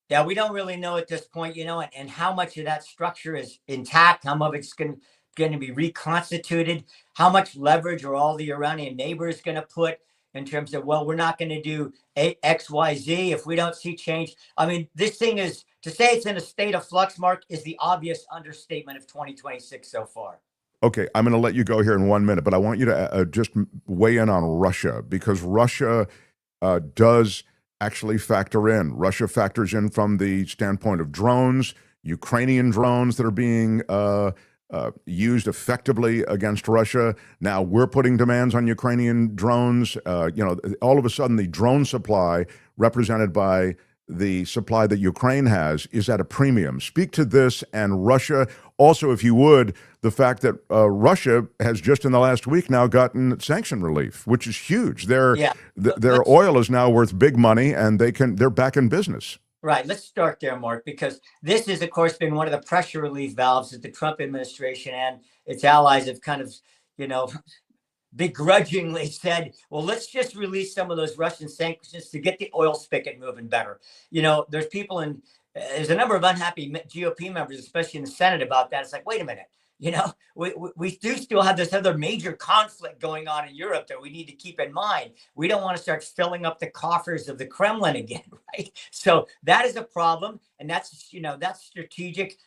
M: Yeah, we don't really know at this point, you know, and how much of that structure is intact, how much of it's going to be reconstituted, how much leverage are all the Iranian neighbors going to put in terms of, well, we're not going to do X, Y, Z if we don't see change. I mean, this thing is, to say it's in a state of flux, Mark, is the obvious understatement of 2026 so far.
B: Okay, I'm going to let you go here in 1 minute, but I want you to just weigh in on Russia, because Russia does actually factor in. Russia factors in from the standpoint of drones, Ukrainian drones that are being used effectively against Russia. Now we're putting demands on Ukrainian drones. All of a sudden the drone supply, represented by the supply that Ukraine has, is at a premium. Speak to this and Russia. Also, if you would, the fact that Russia has just in the last week now gotten sanction relief, which is huge. Their oil is now worth big money, and they're back in business.
M: Right. Let's start there, Mark, because this has, of course, been one of the pressure relief valves that the Trump administration and its allies have kind of, you know, begrudgingly said, well, let's just release some of those Russian sanctions to get the oil spigot moving better. You know, there's a number of unhappy GOP members, especially in the Senate, about that. It's like, wait a minute, you know, we do still have this other major conflict going on in Europe that we need to keep in mind. We don't want to start filling up the coffers of the Kremlin again, right? So that is a problem. And that's strategic.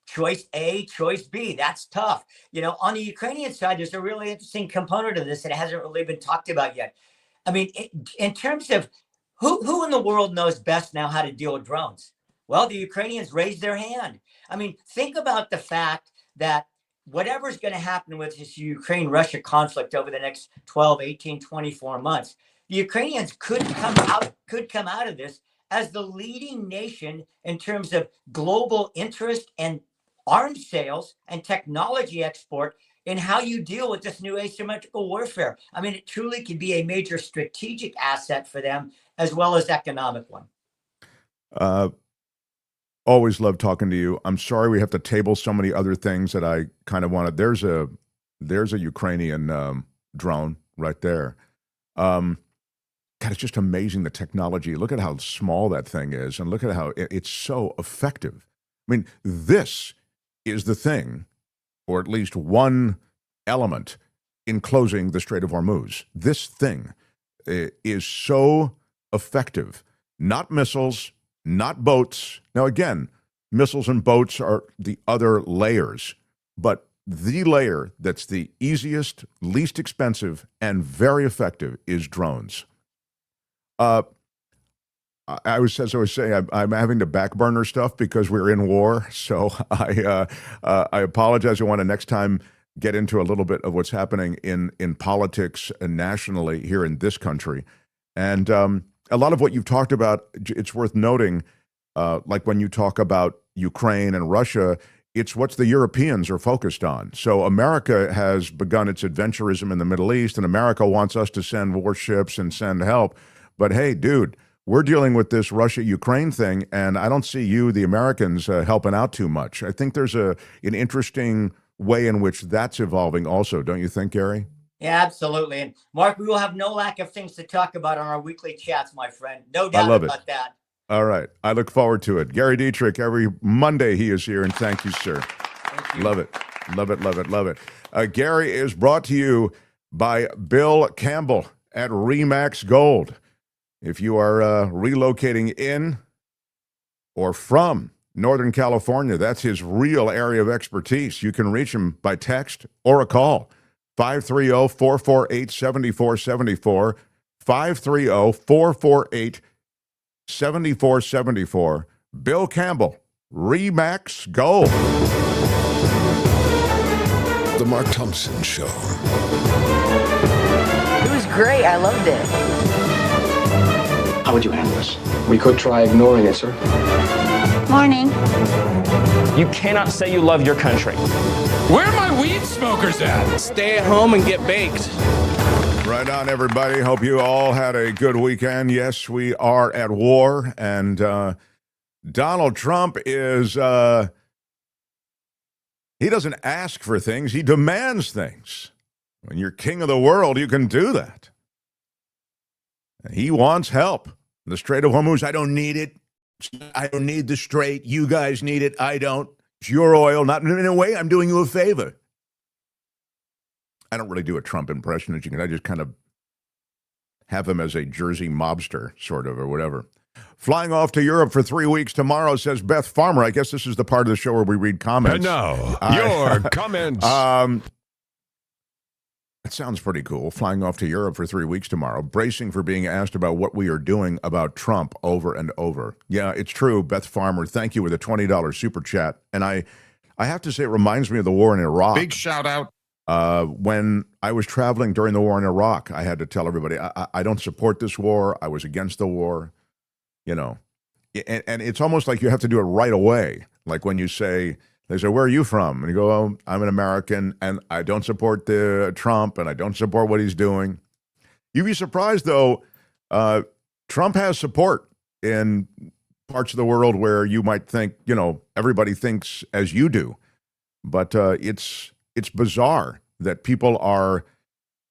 M: Choice A, choice B. That's tough. You know, on the Ukrainian side, there's a really interesting component of this that hasn't really been talked about yet. I mean, in terms of who in the world knows best now how to deal with drones? Well, the Ukrainians raised their hand. I mean, think about the fact that whatever's going to happen with this Ukraine-Russia conflict over the next 12, 18, 24 months, the Ukrainians could come out of this as the leading nation in terms of global interest and arms sales and technology export in how you deal with this new asymmetrical warfare. I mean, it truly could be a major strategic asset for them as well as economic one.
B: Always love talking to you. I'm sorry we have to table so many other things that I kind of wanted. There's a Ukrainian drone right there. God, it's just amazing, the technology. Look at how small that thing is, and look at how it's so effective. I mean, this is the thing, or at least one element in closing the Strait of Hormuz. This thing is so effective. Not missiles, not boats. Now, again, missiles and boats are the other layers, but the layer that's the easiest, least expensive, and very effective is drones. I was saying, I'm having to backburner stuff because we're in war. So I apologize. I want to next time get into a little bit of what's happening in politics nationally here in this country. And a lot of what you've talked about, it's worth noting, like when you talk about Ukraine and Russia, it's what the Europeans are focused on. So America has begun its adventurism in the Middle East, and America wants us to send warships and send help. But hey, dude, we're dealing with this Russia-Ukraine thing, and I don't see you, the Americans, helping out too much. I think there's an interesting way in which that's evolving also, don't you think, Gary?
M: Yeah, absolutely. And Mark, we will have no lack of things to talk about on our weekly chats, my friend. No
B: I
M: doubt
B: love
M: about
B: it.
M: that.
B: All right. I look forward to it. Gary Dietrich, every Monday he is here, and thank you, sir.
M: Thank you.
B: Love it. Love it, love it, love it. Gary is brought to you by Bill Campbell at Remax Gold. If you are relocating in or from Northern California, that's his real area of expertise. You can reach him by text or a call. 530-448-7474. 530-448-7474. Bill Campbell, Remax Gold.
C: The Mark Thompson Show.
A: It was great. I loved it.
V: How would you handle this? We could try ignoring it, sir.
A: Morning.
W: You cannot say you love your country.
X: Where are my weed smokers at?
D: Stay at home and get baked.
B: Right on, everybody. Hope you all had a good weekend. Yes, we are at war, and Donald Trump is, he doesn't ask for things, he demands things. When you're king of the world, you can do that. He wants help. The Strait of Hormuz, I don't need it. I don't need the Strait. You guys need it. I don't. It's your oil. Not in a way, I'm doing you a favor. I don't really do a Trump impression, as you can. I just kind of have him as a Jersey mobster, sort of, or whatever. Flying off to Europe for 3 weeks tomorrow, says Beth Farmer. I guess this is the part of the show where we read comments.
C: And now, your comments.
B: It sounds pretty cool. Flying off to Europe for 3 weeks tomorrow, bracing for being asked about what we are doing about Trump over and over. Yeah, it's true, Beth Farmer. Thank you with a $20 super chat. And I have to say, it reminds me of the war in Iraq.
C: Big shout out.
B: When I was traveling during the war in Iraq, I had to tell everybody, I don't support this war. I was against the war. You know, and it's almost like you have to do it right away. Like when you say, they say, where are you from? And you go, oh, I'm an American, and I don't support the Trump, and I don't support what he's doing. You'd be surprised, though, Trump has support in parts of the world where you might think, you know, everybody thinks as you do. But it's bizarre that people are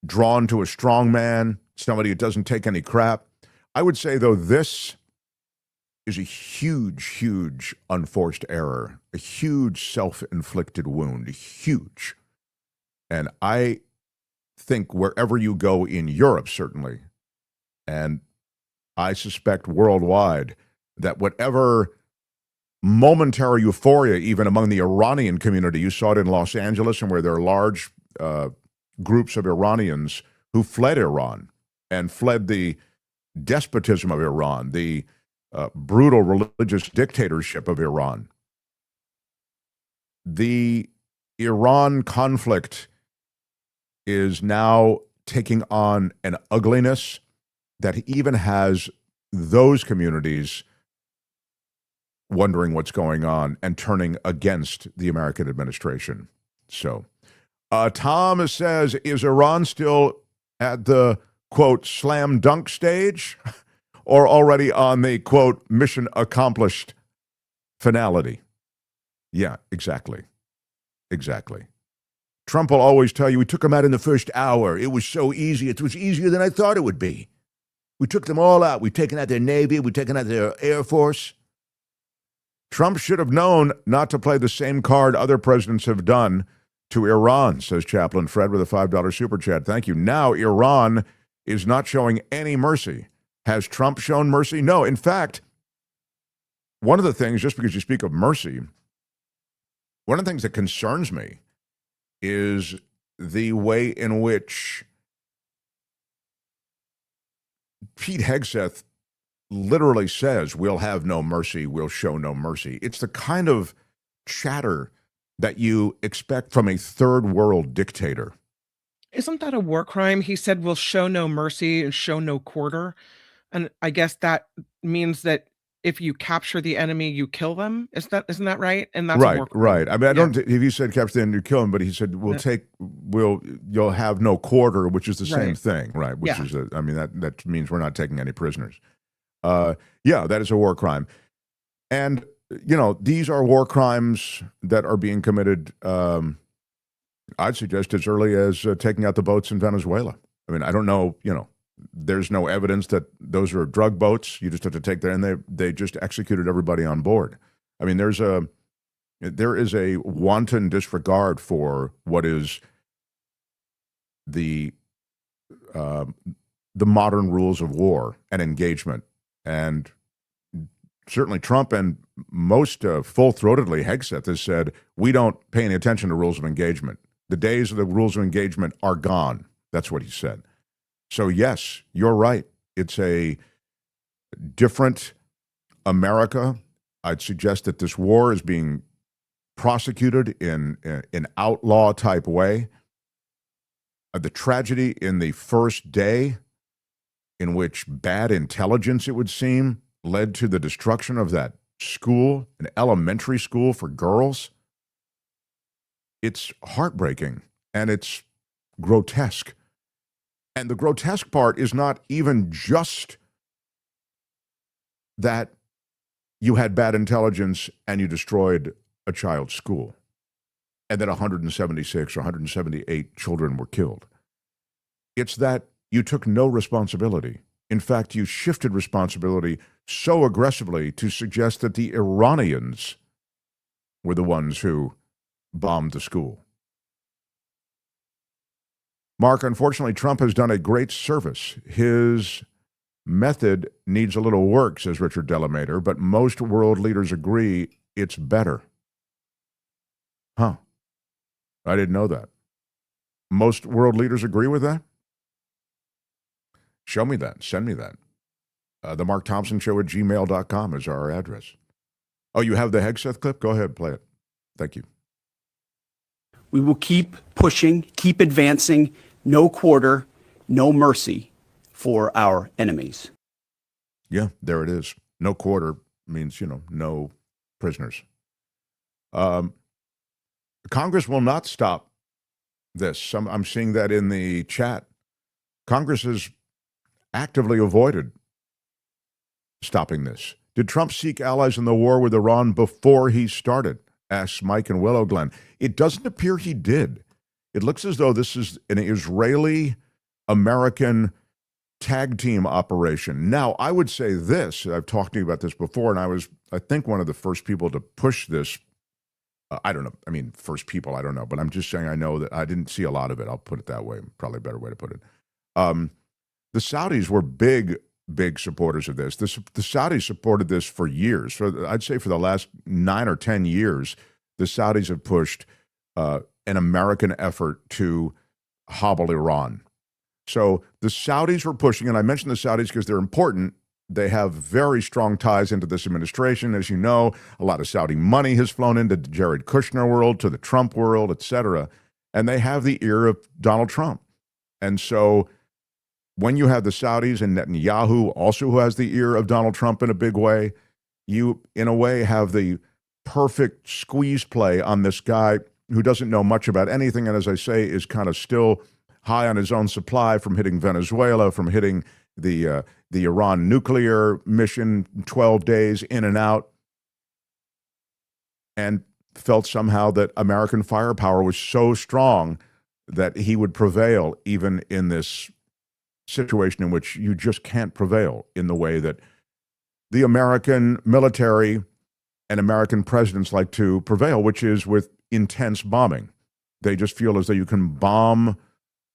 B: drawn to a strong man, somebody who doesn't take any crap. I would say, though, this is a huge, huge unforced error, a huge self-inflicted wound, huge. And I think wherever you go in Europe, certainly, and I suspect worldwide, that whatever momentary euphoria, even among the Iranian community, you saw it in Los Angeles, and where there are large groups of Iranians who fled Iran and fled the despotism of Iran, the brutal religious dictatorship of Iran. The Iran conflict is now taking on an ugliness that even has those communities wondering what's going on and turning against the American administration. So, Tom says, is Iran still at the, quote, slam dunk stage? Or already on the, quote, mission accomplished finality? Yeah, exactly. Exactly. Trump will always tell you, we took them out in the first hour. It was so easy. It was easier than I thought it would be. We took them all out. We've taken out their Navy. We've taken out their Air Force. Trump should have known not to play the same card other presidents have done to Iran, says Chaplain Fred with a $5 super chat. Thank you. Now Iran is not showing any mercy. Has Trump shown mercy? No. In fact, one of the things, just because you speak of mercy, one of the things that concerns me is the way in which Pete Hegseth literally says, we'll have no mercy, we'll show no mercy. It's the kind of chatter that you expect from a third world dictator.
E: Isn't that a war crime? He said, we'll show no mercy and show no quarter. And I guess that means that if you capture the enemy, you kill them. Isn't that right? And that's a war crime.
B: Right. I mean, I don't. If you said capture the enemy, you kill him, but he said you'll have no quarter, which is the same thing, right? Which is I mean that means we're not taking any prisoners. Yeah, that is a war crime, and these are war crimes that are being committed. I'd suggest as early as taking out the boats in Venezuela. I mean, I don't know, there's no evidence that those are drug boats. You just have to take them, and they just executed everybody on board. I mean, there is a wanton disregard for what is the modern rules of war and engagement. And certainly Trump and most full-throatedly Hegseth has said, we don't pay any attention to rules of engagement. The days of the rules of engagement are gone. That's what he said. So yes, you're right. It's a different America. I'd suggest that this war is being prosecuted in an outlaw type way. The tragedy in the first day, in which bad intelligence, it would seem, led to the destruction of that school, an elementary school for girls. It's heartbreaking and it's grotesque. And the grotesque part is not even just that you had bad intelligence and you destroyed a child's school and that 176 or 178 children were killed. It's that you took no responsibility. In fact, you shifted responsibility so aggressively to suggest that the Iranians were the ones who bombed the school. Mark, unfortunately, Trump has done a great service. His method needs a little work, says Richard Delamater, but most world leaders agree it's better. Huh. I didn't know that. Most world leaders agree with that? Show me that. Send me that. The Mark Thompson Show at gmail.com is our address. Oh, you have the Hegseth clip? Go ahead, play it. Thank you.
F: We will keep pushing, keep advancing, no quarter, no mercy for our enemies.
B: Yeah, there it is. No quarter means, no prisoners. Congress will not stop this. I'm seeing that in the chat. Congress has actively avoided stopping this. Did Trump seek allies in the war with Iran before he started? Asks Mike and Willow Glen. It doesn't appear he did. It looks as though this is an Israeli-American tag team operation. Now, I would say this. I've talked to you about this before, and I think, one of the first people to push this. I don't know. I mean, first people, I don't know. But I'm just saying I know that I didn't see a lot of it. I'll put it that way. Probably a better way to put it. The Saudis were big supporters of this. The Saudis supported this for years. I'd say for the last 9 or 10 years, the Saudis have pushed an American effort to hobble Iran. So the Saudis were pushing, and I mentioned the Saudis because they're important. They have very strong ties into this administration. As you know, a lot of Saudi money has flown into the Jared Kushner world, to the Trump world, et cetera. And they have the ear of Donald Trump. And so when you have the Saudis and Netanyahu also who has the ear of Donald Trump in a big way, you, in a way, have the perfect squeeze play on this guy who doesn't know much about anything and, as I say, is kind of still high on his own supply from hitting Venezuela, from hitting the Iran nuclear mission 12 days in and out, and felt somehow that American firepower was so strong that he would prevail even in this situation in which you just can't prevail in the way that the American military and American presidents like to prevail, which is with intense bombing. They just feel as though you can bomb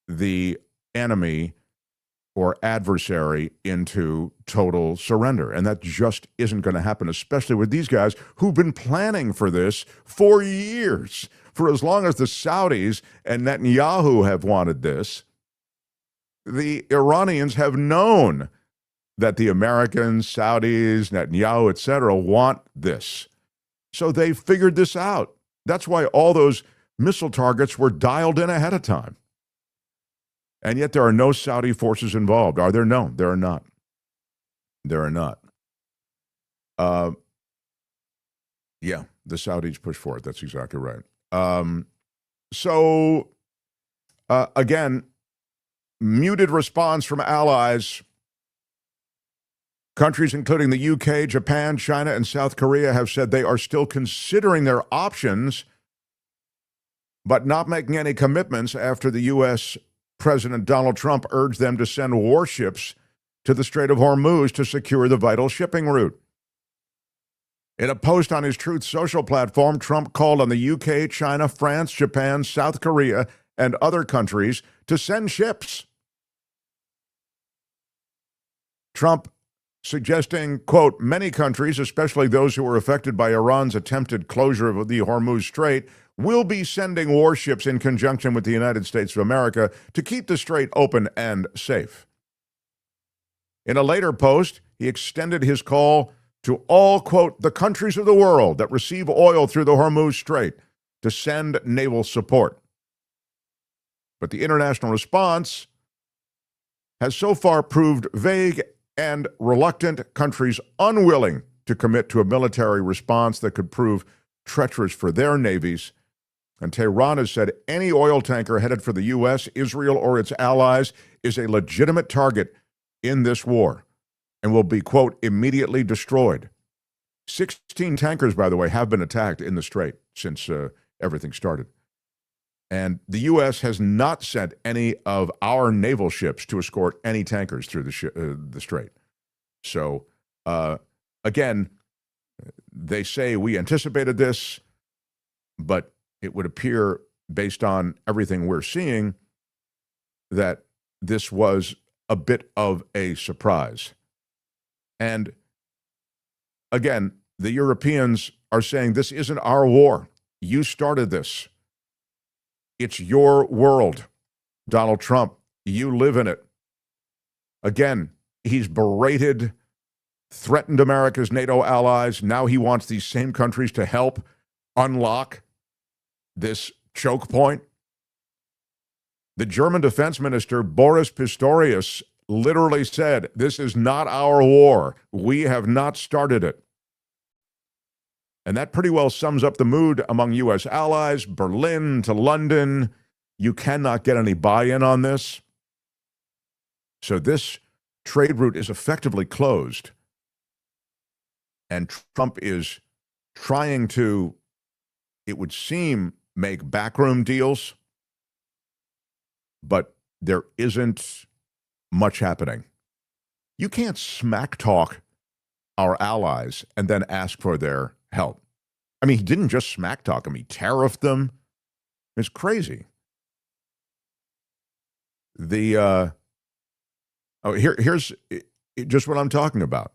B: the enemy or adversary into total surrender. And that just isn't going to happen, especially with these guys who've been planning for this for years. For as long as the Saudis and Netanyahu have wanted this, the Iranians have known that the Americans, Saudis, Netanyahu, et cetera, want this. So they figured this out. That's why all those missile targets were dialed in ahead of time. And yet there are no Saudi forces involved, are there? No, there are not. There are not. Yeah, the Saudis push for it. That's exactly right. Again, muted response from allies. Countries including the UK, Japan, China, and South Korea have said they are still considering their options, but not making any commitments after the U.S. President Donald Trump urged them to send warships to the Strait of Hormuz to secure the vital shipping route. In a post on his Truth Social platform, Trump called on the UK, China, France, Japan, South Korea, and other countries to send ships. Trump suggesting, quote, many countries, especially those who were affected by Iran's attempted closure of the Hormuz Strait, will be sending warships in conjunction with the United States of America to keep the strait open and safe. In a later post, he extended his call to all, quote, the countries of the world that receive oil through the Hormuz Strait to send naval support. But the international response has so far proved vague and reluctant, countries unwilling to commit to a military response that could prove treacherous for their navies. And Tehran has said any oil tanker headed for the U.S., Israel, or its allies is a legitimate target in this war and will be, quote, immediately destroyed. 16 tankers, by the way, have been attacked in the strait since everything started. And the U.S. has not sent any of our naval ships to escort any tankers through the strait. So, again, they say we anticipated this, but it would appear, based on everything we're seeing, that this was a bit of a surprise. And, again, the Europeans are saying this isn't our war. You started this. It's your world, Donald Trump. You live in it. Again, he's berated, threatened America's NATO allies. Now he wants these same countries to help unlock this choke point. The German defense minister, Boris Pistorius, literally said, this is not our war. We have not started it. And that pretty well sums up the mood among U.S. allies, Berlin to London. You cannot get any buy-in on this. So this trade route is effectively closed. And Trump is trying to, it would seem, make backroom deals. But there isn't much happening. You can't smack talk our allies and then ask for their help. I mean, he didn't just smack talk them, he tariffed them. It's crazy. Here's just what I'm talking about.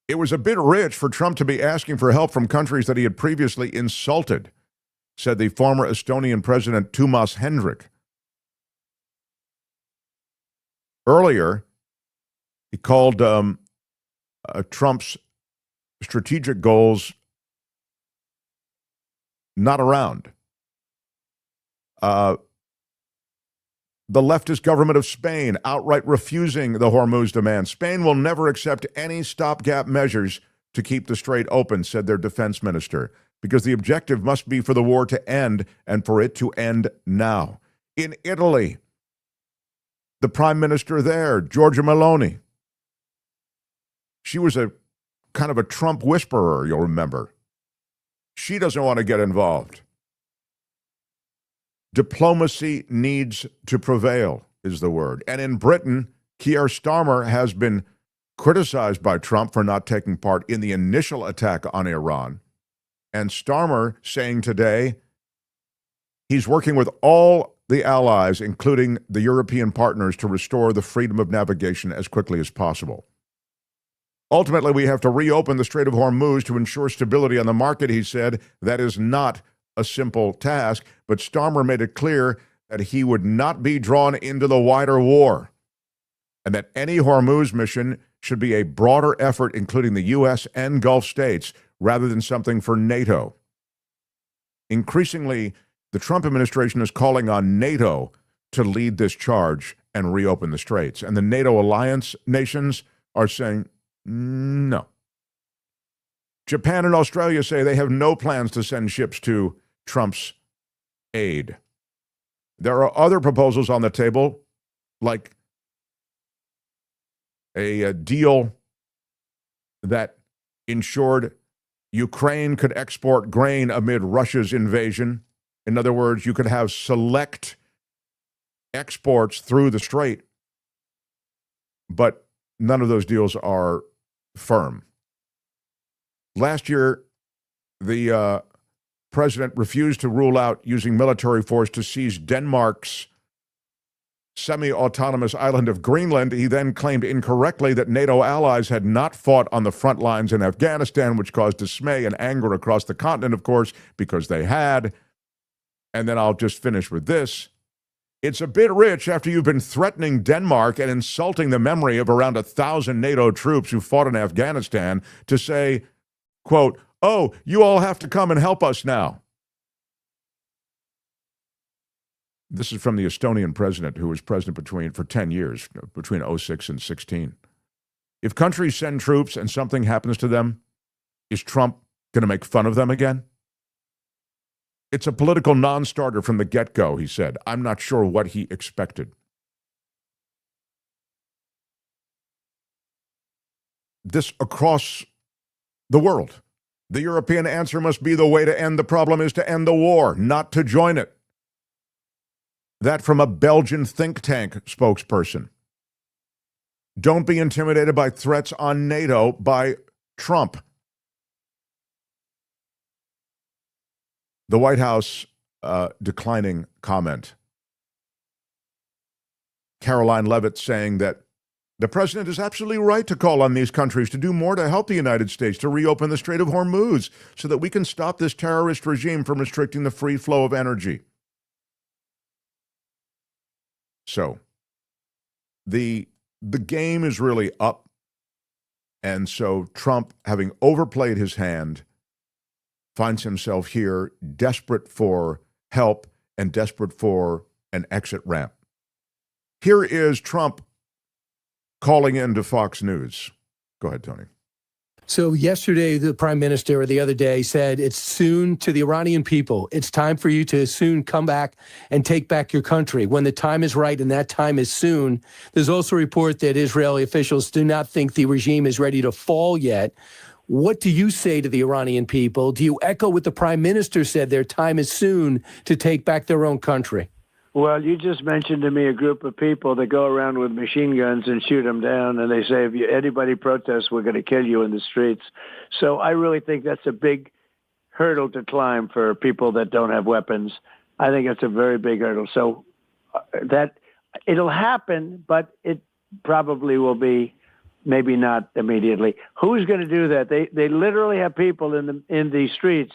B: It was a bit rich for Trump to be asking for help from countries that he had previously insulted, said the former Estonian president Toomas Hendrik. Earlier, he called Trump's strategic goals not around. The leftist government of Spain outright refusing the Hormuz demand. Spain will never accept any stopgap measures to keep the strait open, said their defense minister, because the objective must be for the war to end and for it to end now. In Italy, the prime minister there, Giorgia Meloni, she was a kind of a Trump whisperer, you'll remember. She doesn't want to get involved. Diplomacy needs to prevail, is the word. And in Britain, Keir Starmer has been criticized by Trump for not taking part in the initial attack on Iran. And Starmer saying today he's working with all the allies, including the European partners, to restore the freedom of navigation as quickly as possible. Ultimately, we have to reopen the Strait of Hormuz to ensure stability on the market, he said. That is not a simple task, but Starmer made it clear that he would not be drawn into the wider war and that any Hormuz mission should be a broader effort, including the U.S. and Gulf states, rather than something for NATO. Increasingly, the Trump administration is calling on NATO to lead this charge and reopen the straits. And the NATO alliance nations are saying no. Japan and Australia say they have no plans to send ships to Trump's aid. There are other proposals on the table, like a deal that ensured Ukraine could export grain amid Russia's invasion. In other words, you could have select exports through the strait, but none of those deals are firm. Last year, the president refused to rule out using military force to seize Denmark's semi-autonomous island of Greenland. He then claimed incorrectly that NATO allies had not fought on the front lines in Afghanistan, which caused dismay and anger across the continent, of course, because they had. And then I'll just finish with this. It's a bit rich after you've been threatening Denmark and insulting the memory of around 1,000 NATO troops who fought in Afghanistan to say, quote, oh, you all have to come and help us now. This is from the Estonian president, who was president for 10 years, between 06 and 16. If countries send troops and something happens to them, is Trump going to make fun of them again? It's a political non-starter from the get-go, he said. I'm not sure what he expected. This across the world. The European answer must be the way to end the problem is to end the war, not to join it. That from a Belgian think tank spokesperson. Don't be intimidated by threats on NATO by Trump. The White House declining comment. Caroline Leavitt saying that the president is absolutely right to call on these countries to do more to help the United States to reopen the Strait of Hormuz so that we can stop this terrorist regime from restricting the free flow of energy. So, the game is really up. And so Trump, having overplayed his hand, finds himself here desperate for help and desperate for an exit ramp. Here is Trump calling into Fox News. Go ahead, Tony.
J: So yesterday, the prime minister, or the other day, said it's soon to the Iranian people. It's time for you to soon come back and take back your country when the time is right, and that time is soon. There's also a report that Israeli officials do not think the regime is ready to fall yet. What do you say to the Iranian people? Do you echo what the prime minister said, their time is soon to take back their own country?
K: Well, you just mentioned to me a group of people that go around with machine guns and shoot them down, and they say, if anybody protests, we're going to kill you in the streets. So I really think that's a big hurdle to climb for people that don't have weapons. I think it's a very big hurdle. So that it'll happen, but it probably will be maybe not immediately. Who's going to do that? They literally have people in the streets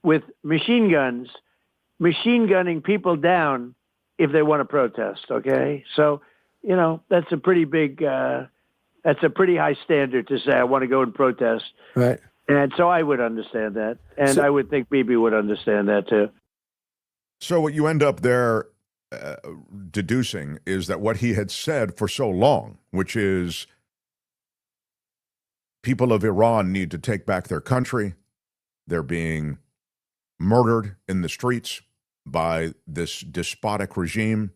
K: with machine guns, machine gunning people down if they want to protest, okay? So, you know, that's a pretty big, that's a pretty high standard to say, I want to go and protest.
J: Right.
K: And so I would understand that. And I would think Bibi would understand that too.
B: So what you end up there deducing is that what he had said for so long, which is people of Iran need to take back their country. They're being murdered in the streets by this despotic regime.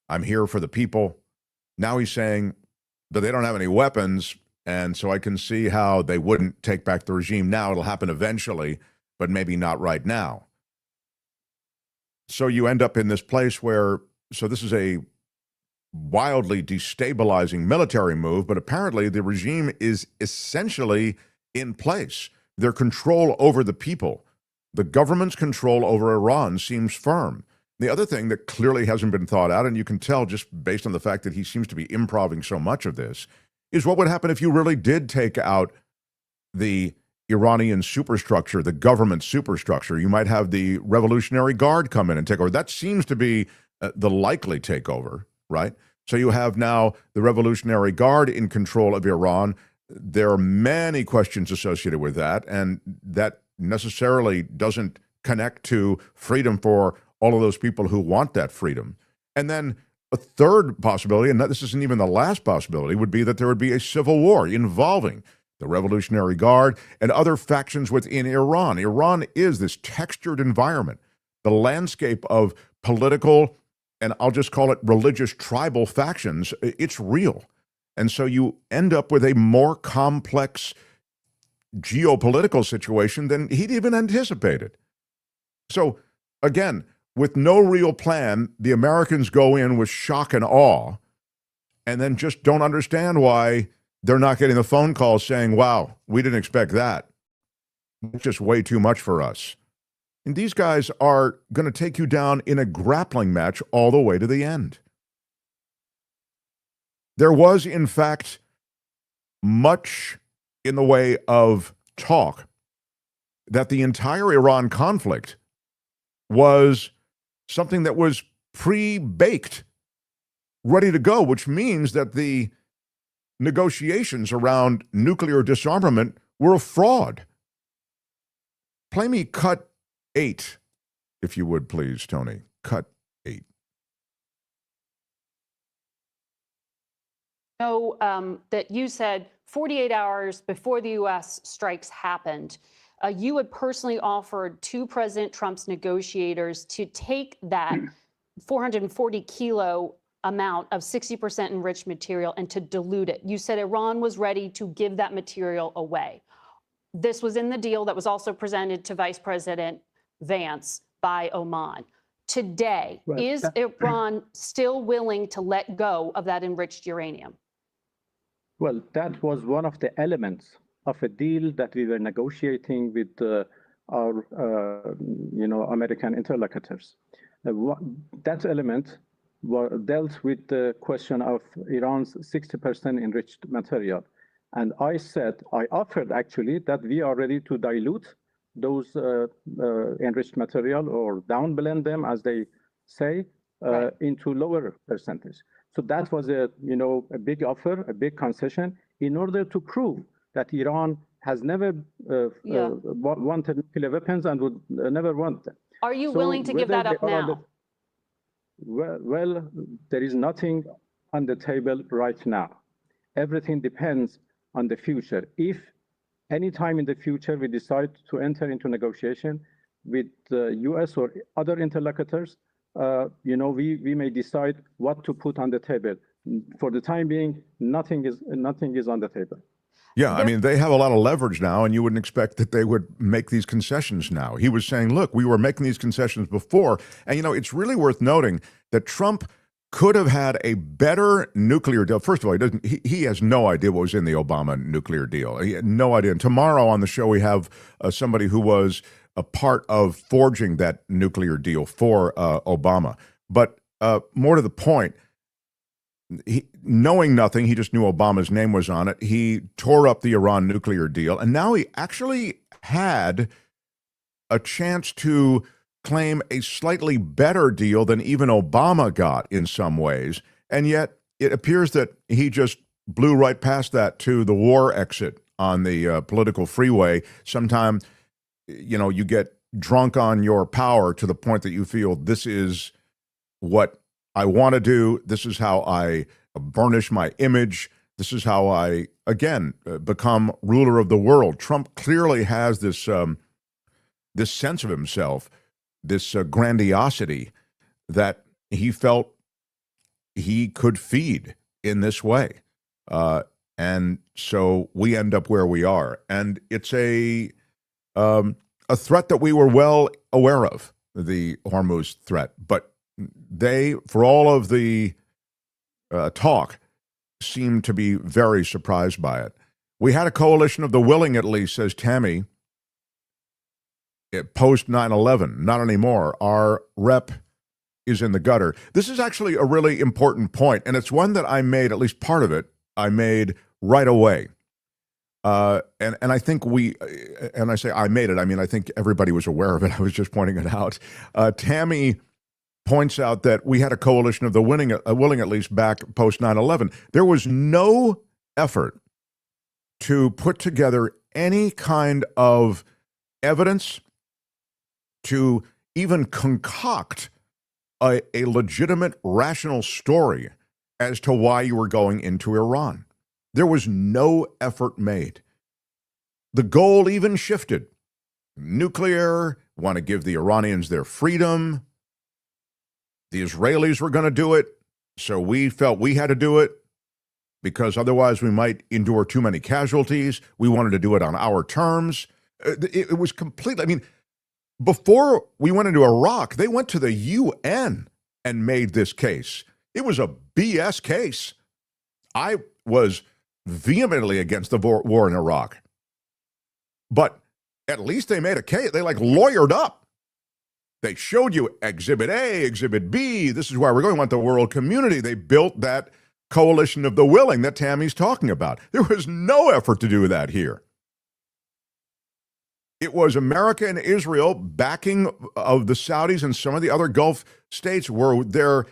B: I'm here for the people. Now he's saying that they don't have any weapons, and so I can see how they wouldn't take back the regime now. It'll happen eventually, but maybe not right now. So you end up in this place where, so this is a wildly destabilizing military move, but apparently the regime is essentially in place. Their control over the people, the government's control over Iran seems firm. The other thing that clearly hasn't been thought out, and you can tell just based on the fact that he seems to be improvising so much of this, is what would happen if you really did take out the Iranian superstructure, the government superstructure. You might have the Revolutionary Guard come in and take over. That seems to be the likely takeover, right? So you have now the Revolutionary Guard in control of Iran. There are many questions associated with that, and that necessarily doesn't connect to freedom for all of those people who want that freedom. And then A third possibility, and this isn't even the last possibility, would be that there would be a civil war involving the Revolutionary Guard and other factions within Iran. Iran is this textured environment, the landscape of political, and I'll just call it religious tribal factions. It's real. And so you end up with a more complex geopolitical situation than he'd even anticipated. So again, with no real plan, the Americans go in with shock and awe and then just don't understand why they're not getting the phone calls saying, wow, we didn't expect that. It's just way too much for us. And these guys are going to take you down in a grappling match all the way to the end. There was, in fact, much in the way of talk that the entire Iran conflict was something that was pre-baked, ready to go, which means that the negotiations around nuclear disarmament were a fraud. Play me cut 8, if you would, please, Tony. Cut 8.
G: That you said 48 hours before the U.S. strikes happened, you had personally offered to President Trump's negotiators to take that 440 kilo amount of 60% enriched material and to dilute it. You said Iran was ready to give that material away. This was in the deal that was also presented to Vice President Vance by Oman. Today, is Iran still willing to let go of that enriched uranium?
H: Well, that was one of the elements of a deal that we were negotiating with our, American interlocutors. That element dealt with the question of Iran's 60% enriched material. And I offered actually that we are ready to dilute those enriched material or downblend them, as they say, into lower percentage. So that was a big offer, a big concession, in order to prove that Iran has never wanted nuclear weapons and would never want them.
G: Are you willing to give that up now?
H: Well, there is nothing on the table right now. Everything depends on the future. If any time in the future we decide to enter into negotiation with the U.S. or other interlocutors, we may decide what to put on the table. For the time being, nothing is on the table.
B: Yeah, I mean, they have a lot of leverage now, and you wouldn't expect that they would make these concessions now. He was saying, look, we were making these concessions before. And, it's really worth noting that Trump could have had a better nuclear deal. First of all, he has no idea what was in the Obama nuclear deal. He had no idea. And tomorrow on the show, we have somebody who was a part of forging that nuclear deal for Obama. But more to the point, knowing nothing, he just knew Obama's name was on it. He tore up the Iran nuclear deal, and now he actually had a chance to claim a slightly better deal than even Obama got in some ways, and yet it appears that he just blew right past that to the war exit on the political freeway. Sometime, you get drunk on your power to the point that you feel this is what I want to do. This is how I burnish my image. This is how I, again, become ruler of the world. Trump clearly has this this sense of himself, this grandiosity that he felt he could feed in this way. And so we end up where we are. And it's a threat that we were well aware of, the Hormuz threat. But they, for all of the talk, seem to be very surprised by it. We had a coalition of the willing, at least, says Tammy, post 9/11. Not anymore. Our rep is in the gutter. This is actually a really important point, and it's one that I made, at least part of it, I made right away. And I think and I say I made it, I mean, I think everybody was aware of it. I was just pointing it out. Tammy points out that we had a coalition of the willing, at least, back post 9/11. There was no effort to put together any kind of evidence, to even concoct a legitimate, rational story as to why you were going into Iran. There was no effort made. The goal even shifted. Nuclear, want to give the Iranians their freedom. The Israelis were going to do it, so we felt we had to do it because otherwise we might endure too many casualties. We wanted to do it on our terms. It was completely, I mean, before we went into Iraq, they went to the UN and made this case. It was a BS case. I was vehemently against the war in Iraq. But at least they made a case. They lawyered up. They showed you Exhibit A, Exhibit B. This is where we're going. We want the world community. They built that coalition of the willing that Tammy's talking about. There was no effort to do that here. It was America and Israel backing of the Saudis, and some of the other Gulf states were there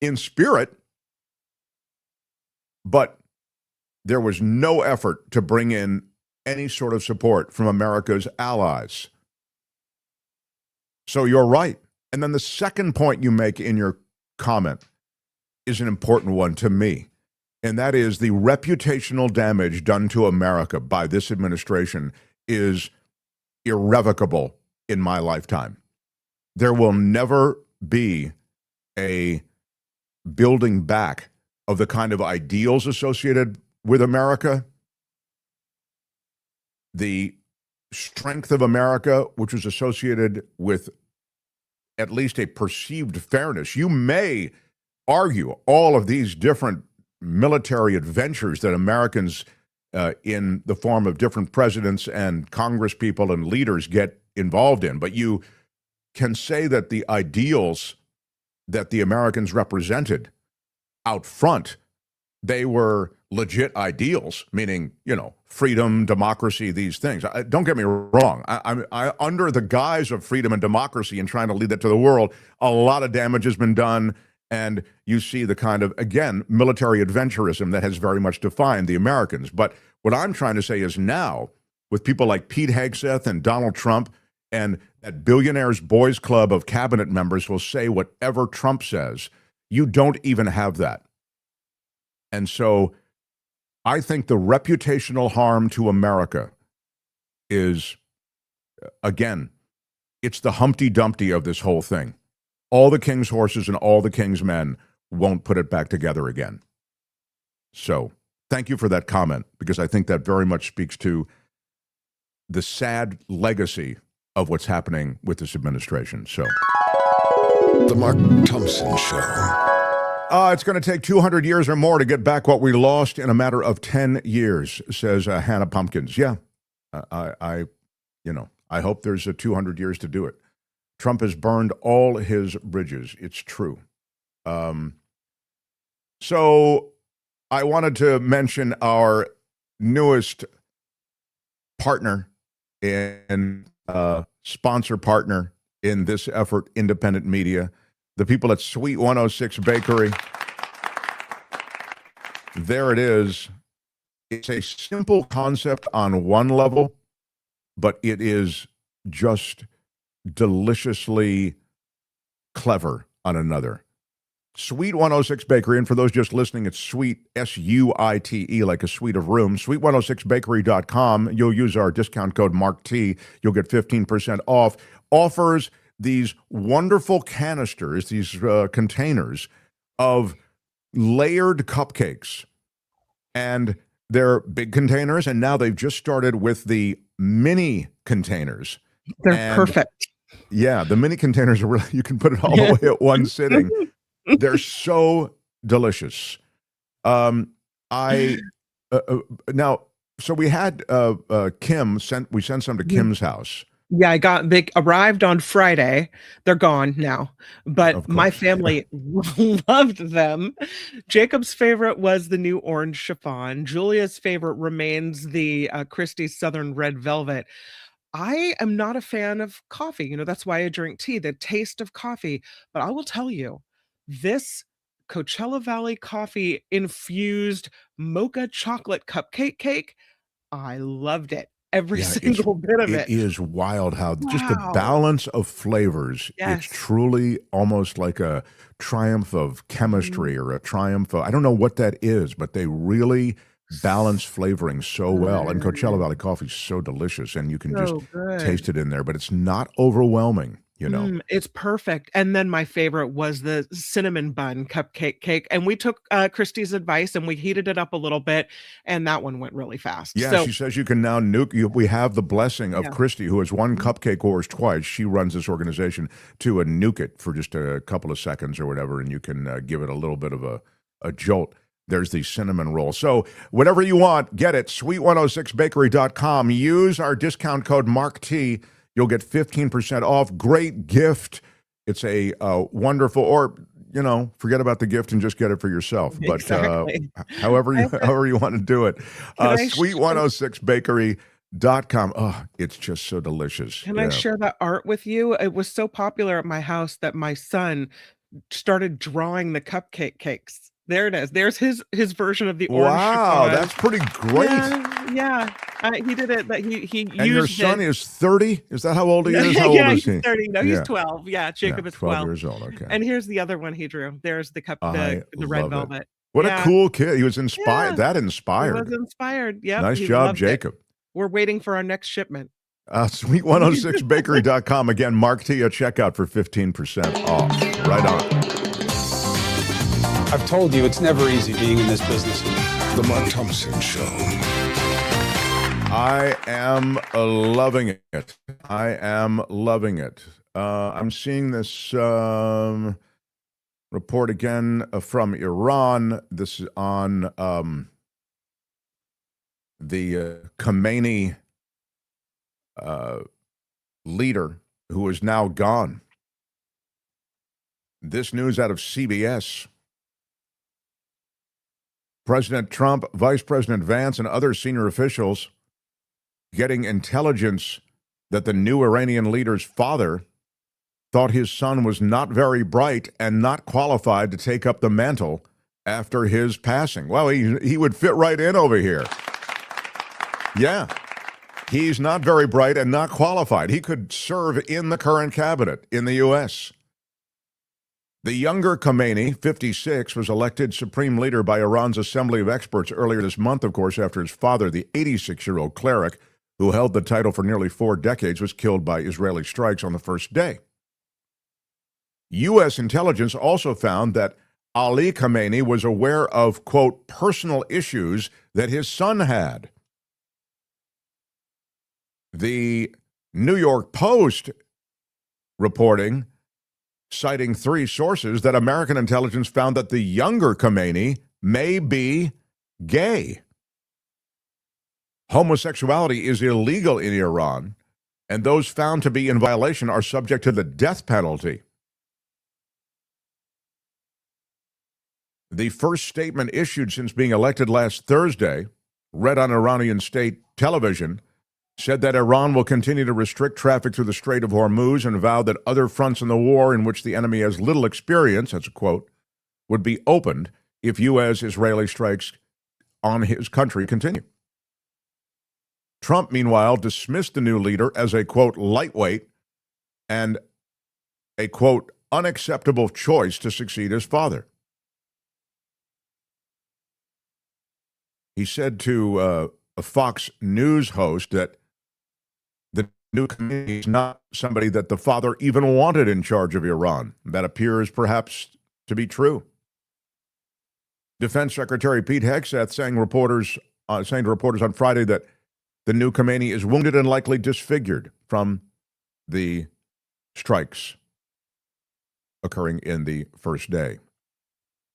B: in spirit, but there was no effort to bring in any sort of support from America's allies. So you're right. And then the second point you make in your comment is an important one to me, and that is the reputational damage done to America by this administration is irrevocable in my lifetime. There will never be a building back of the kind of ideals associated with America, the strength of America, which was associated with at least a perceived fairness. You may argue all of these different military adventures that Americans in the form of different presidents and Congress people and leaders get involved in. But you can say that the ideals that the Americans represented out front, they were legit ideals, meaning, freedom, democracy, these things. Don't get me wrong. I under the guise of freedom and democracy and trying to lead that to the world, a lot of damage has been done. And you see the kind of, again, military adventurism that has very much defined the Americans. But what I'm trying to say is now, with people like Pete Hegseth and Donald Trump and that billionaires' boys club of cabinet members will say whatever Trump says, you don't even have that. And so I think the reputational harm to America is, again, it's the Humpty Dumpty of this whole thing. All the king's horses and all the king's men won't put it back together again. So thank you for that comment, because I think that very much speaks to the sad legacy of what's happening with this administration. So,
C: The Mark Thompson Show.
B: It's going to take 200 years or more to get back what we lost in a matter of 10 years, says Hannah Pumpkins. Yeah, I hope there's 200 years to do it. Trump has burned all his bridges. It's true. So I wanted to mention our newest partner and sponsor partner in this effort, independent media, the people at Sweet 106 Bakery. There it is. It's a simple concept on one level, but it is just deliciously clever on another. Sweet 106 Bakery, and for those just listening, it's Sweet, S-U-I-T-E, like a suite of rooms. Sweet106bakery.com. You'll use our discount code MARK-T. You'll get 15% off. Offers these wonderful canisters, these containers of layered cupcakes. And they're big containers, and now they've just started with the mini containers.
E: They're perfect.
B: Yeah, the mini containers are really, you can put it all the way at one sitting. They're so delicious. Now, so we had Kim we sent some to Kim's house.
E: Yeah, they arrived on Friday. They're gone now, but my family loved them. Jacob's favorite was the new orange chiffon. Julia's favorite remains the Christie's Southern Red Velvet. I am not a fan of coffee. That's why I drink tea, the taste of coffee. But I will tell you, this Coachella Valley coffee infused mocha chocolate cupcake cake, I loved it. every
B: Yeah,
E: single bit of
B: it
E: it.
B: is wild how just the
E: Wow.
B: balance of flavors,
E: Yes.
B: it's truly almost like a triumph of chemistry or a triumph of, I don't know what that is, but they really balance flavoring so well. And Coachella Valley coffee is so delicious, and you can just
E: So good.
B: taste it in there, but it's not overwhelming, you know.
E: It's perfect. And then my favorite was the cinnamon bun cupcake cake. And we took Christy's advice and we heated it up a little bit, and that one went really fast.
B: Yeah,
E: So
B: she says you can now nuke. We have the blessing of
E: Yeah.
B: Christy, who has won Cupcake Wars twice. She runs this organization to nuke it for just a couple of seconds or whatever, and you can give it a little bit of a jolt. There's the cinnamon roll. So whatever you want, get it. Sweet106bakery.com. Use our discount code MarkT. You'll get 15% off. Great gift. It's a wonderful, or forget about the gift and just get it for yourself. But
E: Exactly.
B: however you want to do it. Sweet106bakery.com. Oh, it's just so delicious.
E: Can I share that art with you? It was so popular at my house that my son started drawing the cupcake cakes. There it is. There's his version of the orange
B: Wow,
E: chiffon.
B: that's pretty great.
E: Yeah. He did it. That he
B: And your
E: used
B: son
E: it.
B: is 30? Is that how old he is? How
E: Yeah,
B: old is
E: he's
B: he?
E: 30. No,
B: Yeah.
E: he's 12. Yeah, Jacob is
B: 12
E: 12.
B: years old. Okay.
E: And here's the other one he drew. There's the
B: I
E: the red
B: love it.
E: velvet.
B: What
E: Yeah.
B: a cool kid. He was inspired.
E: Yeah.
B: That
E: He
B: inspired.
E: was inspired. Yep.
B: Nice
E: he
B: job,
E: loved it.
B: Jacob.
E: We're waiting for our next shipment.
B: Sweet106bakery.com. Again, Mark T at checkout for 15% off. Right on.
L: I've told you it's never easy being in this business.
C: The Mark Thompson Show.
B: I am loving it. I am loving it. I'm seeing this report again from Iran. This is on the Khomeini leader who is now gone. This news out of CBS. President Trump, Vice President Vance, and other senior officials getting intelligence that the new Iranian leader's father thought his son was not very bright and not qualified to take up the mantle after his passing. Well, he would fit right in over here. Yeah. He's not very bright and not qualified. He could serve in the current cabinet in the U.S. The younger Khomeini, 56, was elected supreme leader by Iran's Assembly of Experts earlier this month, of course, after his father, the 86-year-old cleric who held the title for nearly 4 decades, was killed by Israeli strikes on the first day. U.S. intelligence also found that Ali Khamenei was aware of, quote, personal issues that his son had. The New York Post reporting, citing 3 sources, that American intelligence found that the younger Khomeini may be gay. Homosexuality is illegal in Iran, and those found to be in violation are subject to the death penalty. The first statement issued since being elected last Thursday, read on Iranian state television, said that Iran will continue to restrict traffic through the Strait of Hormuz and vowed that other fronts in the war in which the enemy has little experience, that's a quote, would be opened if U.S.-Israeli strikes on his country continue. Trump, meanwhile, dismissed the new leader as a, quote, lightweight and a, quote, unacceptable choice to succeed his father. He said to a Fox News host that the new Khomeini is not somebody that the father even wanted in charge of Iran. That appears perhaps to be true. Defense Secretary Pete Hegseth saying to reporters on Friday that the new Khomeini is wounded and likely disfigured from the strikes occurring in the first day.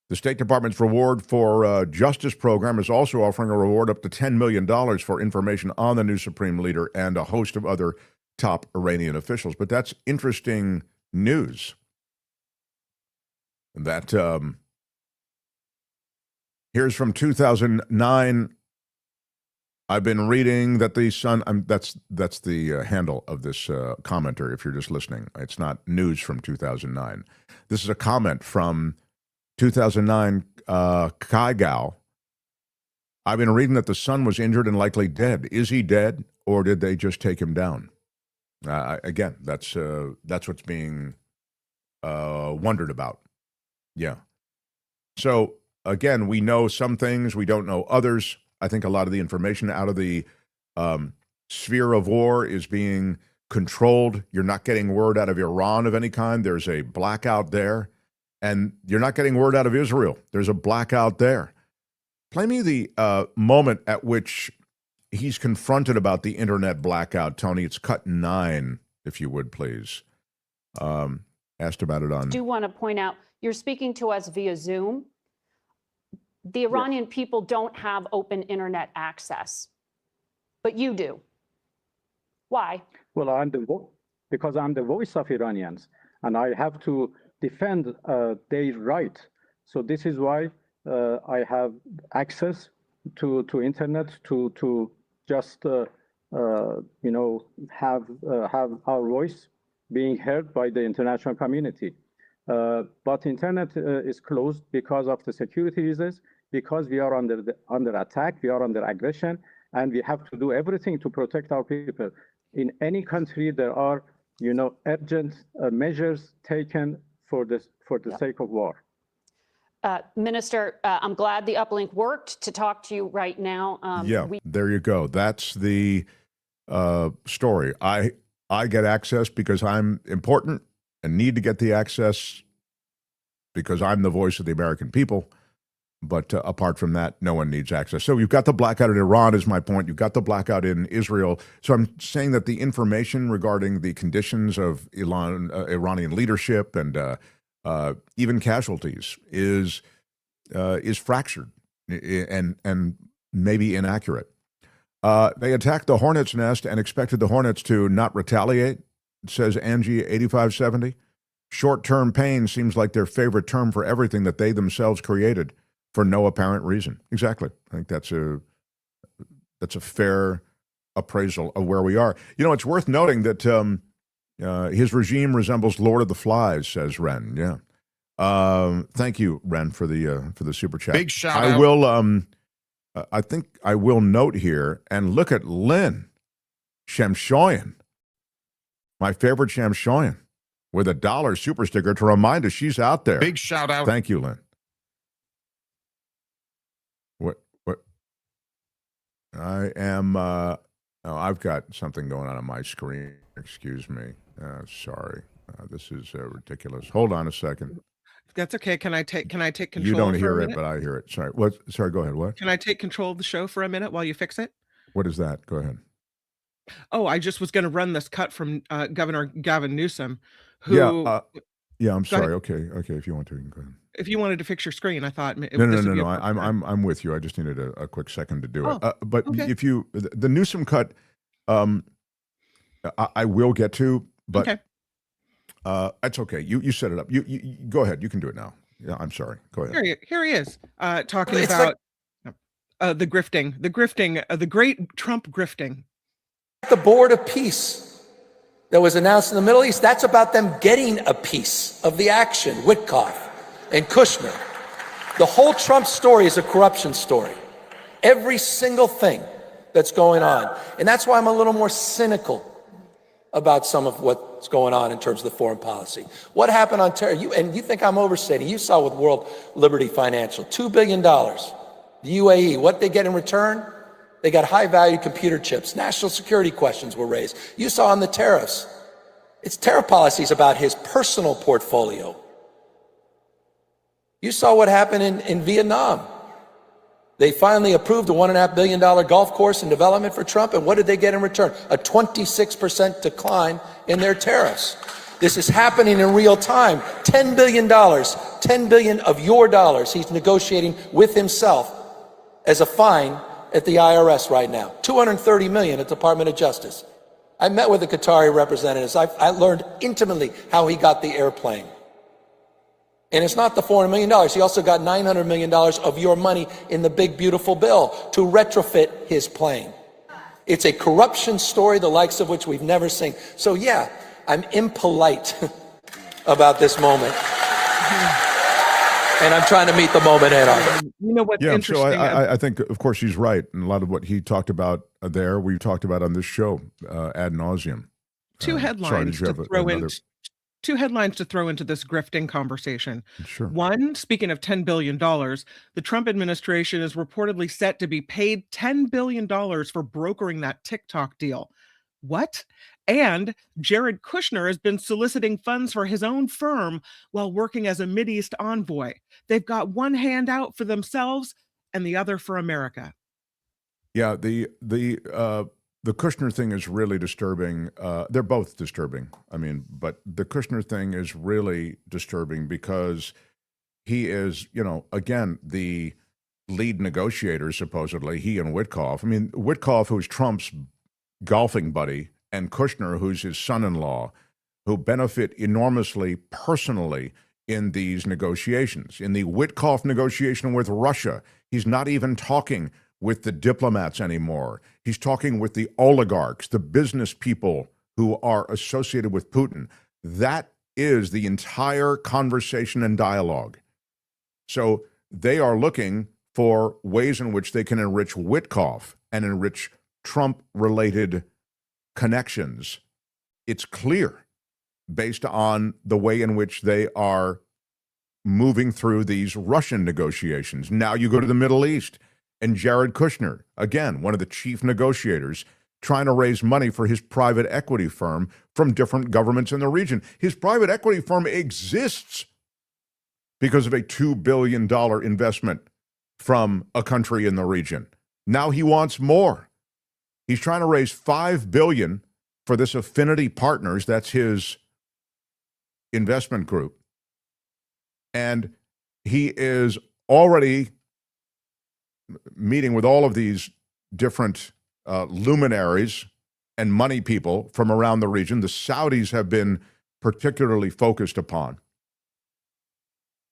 B: The State Department's Reward for Justice program is also offering a reward up to $10 million for information on the new supreme leader and a host of other top Iranian officials. But that's interesting news. That here's from 2009. I've been reading that the son. That's the handle of this commenter. If you're just listening, it's not news from 2009. This is a comment from 2009. Kaigal. I've been reading that the son was injured and likely dead. Is he dead or did they just take him down? Again, that's what's being wondered about. Yeah. So again, we know some things, we don't know others. I think a lot of the information out of the sphere of war is being controlled. You're not getting word out of Iran of any kind. There's a blackout there. And you're not getting word out of Israel. There's a blackout there. Play me the moment at which he's confronted about the internet blackout, Tony. It's cut 9, if you would, please. Asked about it on...
G: I do want to point out, you're speaking to us via Zoom. The Iranian people don't have open internet access, but you do. Why?
H: Well, because I'm the voice of Iranians, and I have to defend their right. So this is why I have access to internet to just have our voice being heard by the international community. But internet is closed because of the security reasons, because we are under attack, we are under aggression, and we have to do everything to protect our people. In any country, there are urgent measures taken for the sake of war.
G: Minister, I'm glad the uplink worked to talk to you right now.
B: There you go. That's the story. I get access because I'm important and need to get the access because I'm the voice of the American people. But apart from that, no one needs access. So you've got the blackout in Iran, is my point. You've got the blackout in Israel. So I'm saying that the information regarding the conditions of Iranian leadership and even casualties is fractured and maybe inaccurate. They attacked the hornet's nest and expected the hornets to not retaliate, says Angie 8570. Short-term pain seems like their favorite term for everything that they themselves created for no apparent reason. Exactly. I think that's a fair appraisal of where we are. It's worth noting that his regime resembles Lord of the Flies, says Ren. Yeah. Thank you, Ren, for the super chat.
X: Big shout
B: I
X: out.
B: will I think I will note here and look at Lynn Shamshoyan, my favorite Shamshoyan, with a $1 super sticker to remind us she's out there.
X: Big shout out.
B: Thank you, Lynn. What? I am, I've got something going on my screen. Excuse me. Sorry. This is ridiculous. Hold on a second.
E: That's okay. Can I take control?
B: You don't
E: for
B: hear
E: a
B: it,
E: minute?
B: but I hear it. Sorry. What? Sorry, go ahead. What?
E: Can I take control of the show for a minute while you fix it?
B: What is that? Go ahead.
E: Oh, I just was going to run this cut from Governor Gavin Newsom, who...
B: Yeah, I'm sorry.
E: ahead.
B: Okay. If you want to, you can go ahead.
E: If you wanted to fix your screen, I thought...
B: No. I'm with you. I just needed a quick second to do it. But
E: okay.
B: if you... The Newsom cut, I will get to, but...
E: Okay.
B: That's okay. You set it up. You go ahead. You can do it now. Yeah, I'm sorry. Go ahead.
E: Here he is, talking about the grifting, the great Trump grifting.
N: The board of peace that was announced in the Middle East, that's about them getting a piece of the action. Witkoff and Kushner. The whole Trump story is a corruption story. Every single thing that's going on. And that's why I'm a little more cynical about some of what's going on in terms of the foreign policy. What happened on terror? You think I'm overstating. You saw with World Liberty Financial, $2 billion. The UAE, what they get in return? They got high-value computer chips. National security questions were raised. You saw on the tariffs. It's tariff policies about his personal portfolio. You saw what happened in Vietnam. They finally approved a $1.5 billion golf course in development for Trump, and what did they get in return? A 26% decline in their tariffs. This is happening in real time. $10 billion, $10 billion of your dollars he's negotiating with himself as a fine at the IRS right now. $230 million at the Department of Justice. I met with the Qatari representatives. I learned intimately how he got the airplane. And it's not the $400 million. He also got $900 million of your money in the big, beautiful bill to retrofit his plane. It's a corruption story, the likes of which we've never seen. So yeah, I'm impolite about this moment. and I'm trying to meet the moment head on.
E: You know what's
B: Yeah, so
E: interesting?
B: I think, of course, he's right. And a lot of what he talked about there, we've talked about on this show ad nauseum.
E: Two headlines to throw
B: another?
E: in. Two headlines to throw into this grifting conversation.
B: Sure.
E: One, speaking of $10 billion, the Trump administration is reportedly set to be paid $10 billion for brokering that TikTok deal. What? And Jared Kushner has been soliciting funds for his own firm while working as a Mideast envoy. They've got one hand out for themselves and the other for America.
B: Yeah, the Kushner thing is really disturbing. They're both disturbing. I mean, but the Kushner thing is really disturbing because he is, again, the lead negotiator, supposedly, he and Witkoff. I mean, Witkoff, who's Trump's golfing buddy, and Kushner, who's his son-in-law, who benefit enormously personally in these negotiations. In the Witkoff negotiation with Russia, he's not even talking with the diplomats anymore. He's talking with the oligarchs, the business people who are associated with Putin. That is the entire conversation and dialogue. So they are looking for ways in which they can enrich Witkoff and enrich Trump-related connections. It's clear based on the way in which they are moving through these Russian negotiations. Now you go to the Middle East, and Jared Kushner, again, one of the chief negotiators, trying to raise money for his private equity firm from different governments in the region. His private equity firm exists because of a $2 billion investment from a country in the region. Now he wants more. He's trying to raise $5 billion for this Affinity Partners, that's his investment group. And he is already meeting with all of these different luminaries and money people from around the region. The Saudis have been particularly focused upon.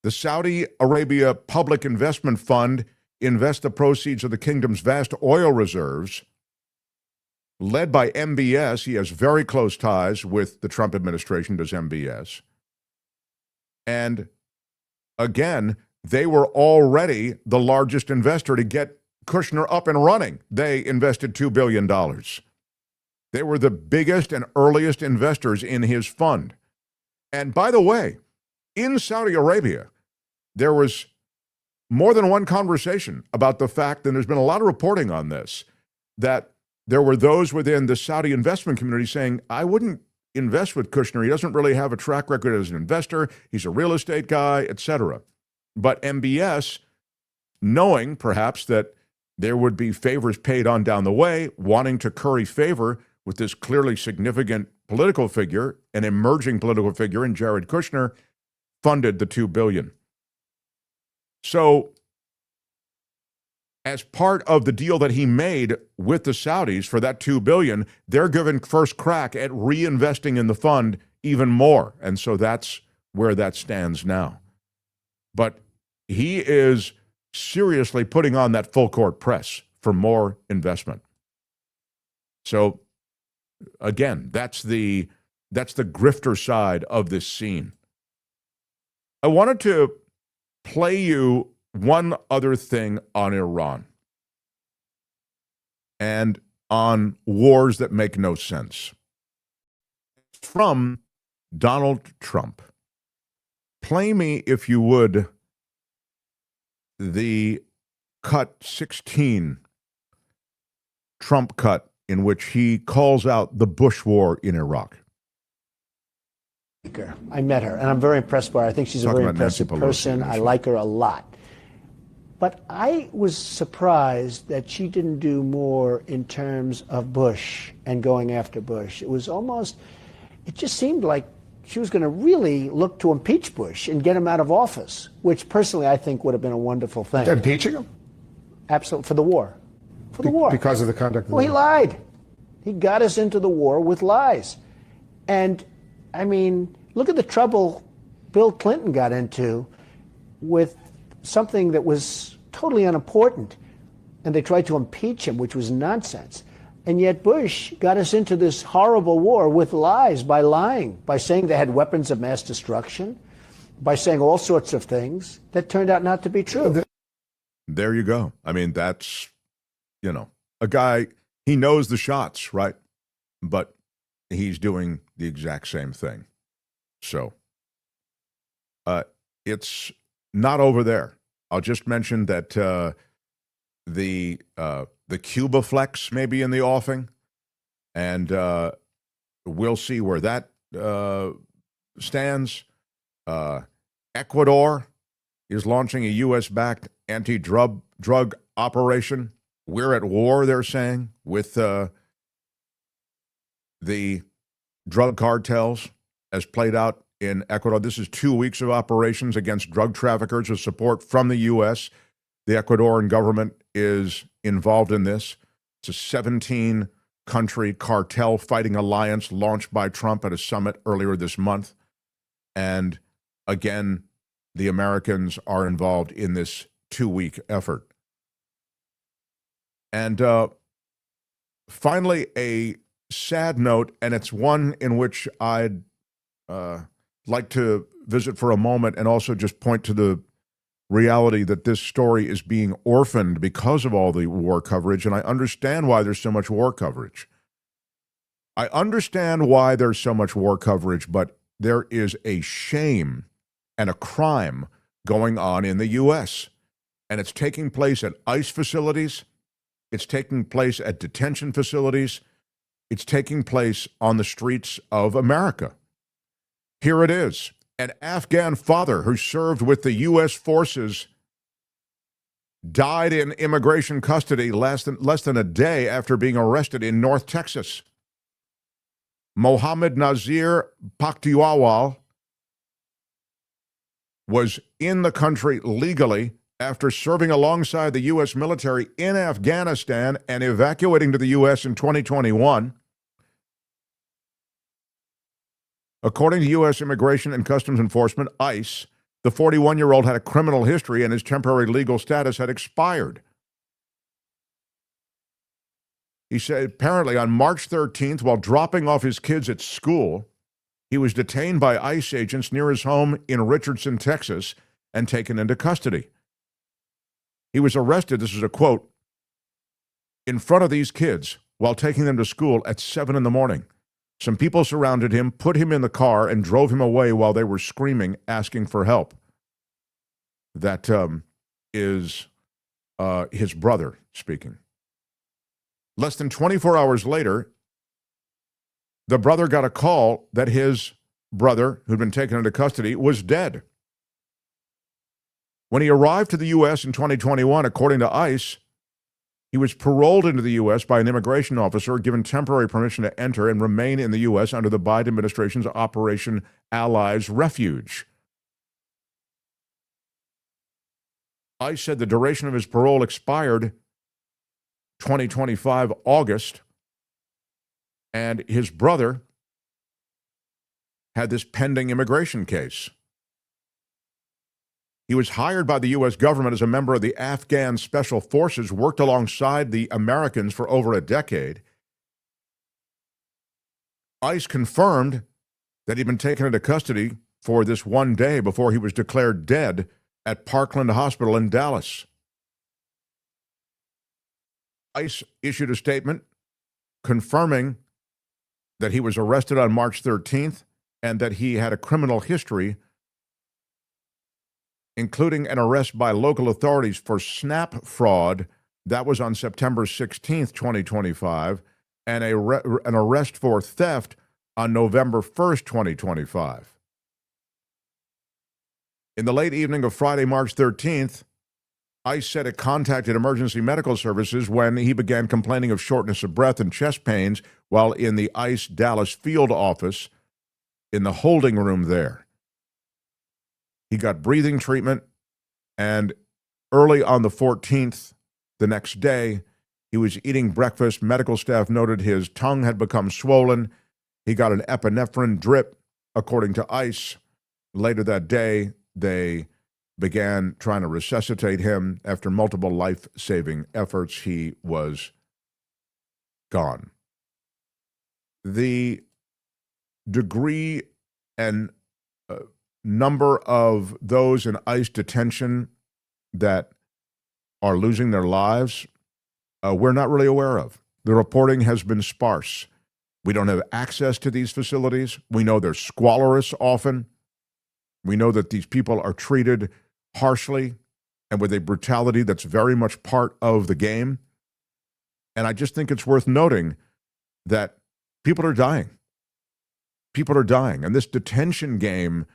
B: The Saudi Arabia Public Investment Fund invests the proceeds of the kingdom's vast oil reserves. Led by MBS, he has very close ties with the Trump administration, does MBS. And again, they were already the largest investor to get Kushner up and running. They invested $2 billion. They were the biggest and earliest investors in his fund. And by the way, in Saudi Arabia, there was more than one conversation about the fact, and there's been a lot of reporting on this, that there were those within the Saudi investment community saying, I wouldn't invest with Kushner. He doesn't really have a track record as an investor. He's a real estate guy, etc. But MBS, knowing perhaps that there would be favors paid on down the way, wanting to curry favor with this clearly significant political figure, an emerging political figure in Jared Kushner, funded the $2 billion. So, as part of the deal that he made with the Saudis for that $2 billion, they're given first crack at reinvesting in the fund even more. And so that's where that stands now. But he is seriously putting on that full court press for more investment. So again, that's the grifter side of this scene. I wanted to play you one other thing on Iran and on wars that make no sense. From Donald Trump. Play me, if you would, the cut 16 Trump cut in which he calls out the Bush war in Iraq.
O: I met her, and I'm very impressed by her. I think she's a very impressive person. I like her a lot. But I was surprised that she didn't do more in terms of Bush and going after Bush. It was almost, it just seemed like she was going to really look to impeach Bush and get him out of office, which personally I think would have been a wonderful thing.
P: Impeaching him?
O: Absolutely, for the war. For the war.
P: Because of the conduct of the war.
O: Well, he lied. He got us into the war with lies. And, I mean, look at the trouble Bill Clinton got into with something that was totally unimportant, and they tried to impeach him, which was nonsense. And yet Bush got us into this horrible war with lies, by lying, by saying they had weapons of mass destruction, by saying all sorts of things that turned out not to be true.
B: There you go. I mean, that's, a guy, he knows the shots, right? But he's doing the exact same thing. So it's not over there. I'll just mention that the Cuba flex may be in the offing, and we'll see where that stands. Ecuador is launching a U.S.-backed anti-drug operation. We're at war, they're saying, with the drug cartels as played out in Ecuador. This is 2 weeks of operations against drug traffickers with support from the U.S. The Ecuadorian government is involved in this. It's a 17-country cartel fighting alliance launched by Trump at a summit earlier this month. And again, the Americans are involved in this 2-week effort. And finally, a sad note, and it's one in which I'd like to visit for a moment and also just point to the reality that this story is being orphaned because of all the war coverage, and I understand why there's so much war coverage. I understand why there's so much war coverage, but there is a shame and a crime going on in the U.S., and it's taking place at ICE facilities. It's taking place at detention facilities. It's taking place on the streets of America. Here it is. An Afghan father who served with the U.S. forces died in immigration custody less than a day after being arrested in North Texas. Mohammed Nazir Pakhtiwawal was in the country legally after serving alongside the U.S. military in Afghanistan and evacuating to the U.S. in 2021. According to U.S. Immigration and Customs Enforcement, ICE, the 41-year-old had a criminal history and his temporary legal status had expired. He said apparently on March 13th, while dropping off his kids at school, he was detained by ICE agents near his home in Richardson, Texas, and taken into custody. He was arrested, this is a quote, in front of these kids while taking them to school at 7 in the morning. Some people surrounded him, put him in the car, and drove him away while they were screaming, asking for help. That is his brother speaking. Less than 24 hours later, the brother got a call that his brother, who'd been taken into custody, was dead. When he arrived to the U.S. in 2021, according to ICE, he was paroled into the U.S. by an immigration officer, given temporary permission to enter and remain in the U.S. under the Biden administration's Operation Allies Refuge. ICE said the duration of his parole expired 2025 August, and his brother had this pending immigration case. He was hired by the U.S. government as a member of the Afghan Special Forces, worked alongside the Americans for over a decade. ICE confirmed that he'd been taken into custody for this one day before he was declared dead at Parkland Hospital in Dallas. ICE issued a statement confirming that he was arrested on March 13th and that he had a criminal history, including an arrest by local authorities for SNAP fraud. That was on September 16th, 2025, and an arrest for theft on November 1st, 2025. In the late evening of Friday, March 13th, ICE said it contacted emergency medical services when he began complaining of shortness of breath and chest pains while in the ICE Dallas field office in the holding room there. He got breathing treatment, and early on the 14th, the next day, he was eating breakfast. Medical staff noted his tongue had become swollen. He got an epinephrine drip, according to ICE. Later that day, they began trying to resuscitate him. After multiple life-saving efforts, he was gone. The degree and number of those in ICE detention that are losing their lives, we're not really aware of. The reporting has been sparse. We don't have access to these facilities. We know they're squalorous often. We know that these people are treated harshly and with a brutality that's very much part of the game. And I just think it's worth noting that people are dying. People are dying. And this detention game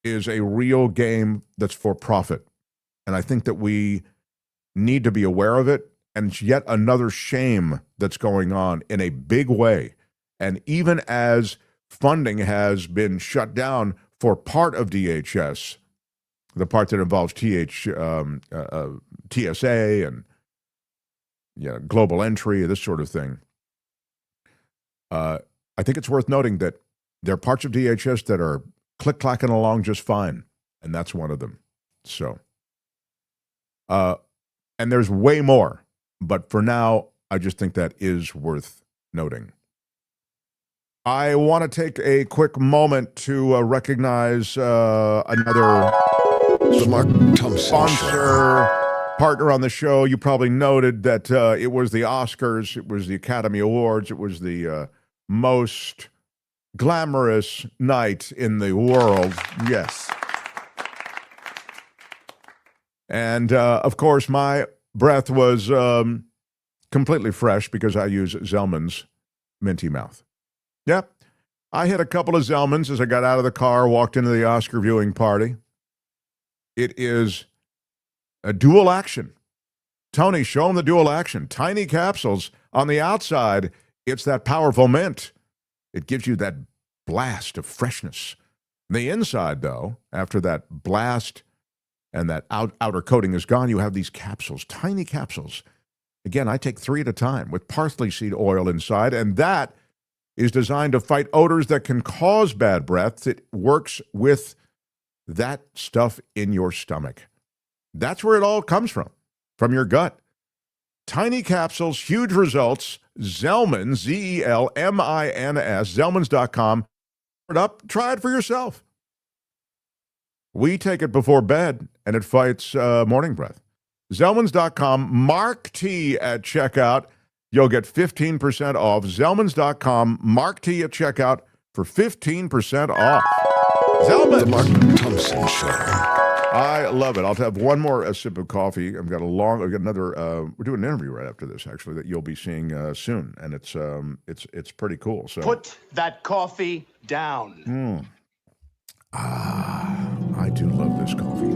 B: is a real game that's for profit. And I think that we need to be aware of it. And it's yet another shame that's going on in a big way. And even as funding has been shut down for part of DHS, the part that involves TSA and global entry, this sort of thing, I think it's worth noting that there are parts of DHS that are click-clacking along just fine, and that's one of them. So, and there's way more, but for now, I just think that is worth noting. I want to take a quick moment to recognize another sponsor, partner on the show. You probably noted that it was the Oscars, it was the Academy Awards, it was the most glamorous night in the world. Yes. And, of course, my breath was completely fresh because I use Zellman's Minty Mouth. Yep. I hit a couple of Zellmans as I got out of the car, walked into the Oscar viewing party. It is a dual action. Tony, show them the dual action. Tiny capsules. On the outside, it's that powerful mint. It gives you that blast of freshness. The inside, though, after that blast and that outer coating is gone, you have these capsules, tiny capsules. Again, I take 3 at a time with parsley seed oil inside, and that is designed to fight odors that can cause bad breath. It works with that stuff in your stomach. That's where it all comes from your gut. Tiny capsules, huge results. Zellman, Z-E-L-M-I-N-S, Zellmans.com. Try it for yourself. We take it before bed, and it fights morning breath. Zellmans.com, mark T at checkout. You'll get 15% off. Zellmans.com, mark T at checkout for 15% off. Zellman.
C: The Mark Thompson Show.
B: I love it. I'll have one more sip of coffee. I've got another, we're doing an interview right after this, actually, that you'll be seeing soon. And it's pretty cool. So
I: put that coffee down.
B: I do love this coffee.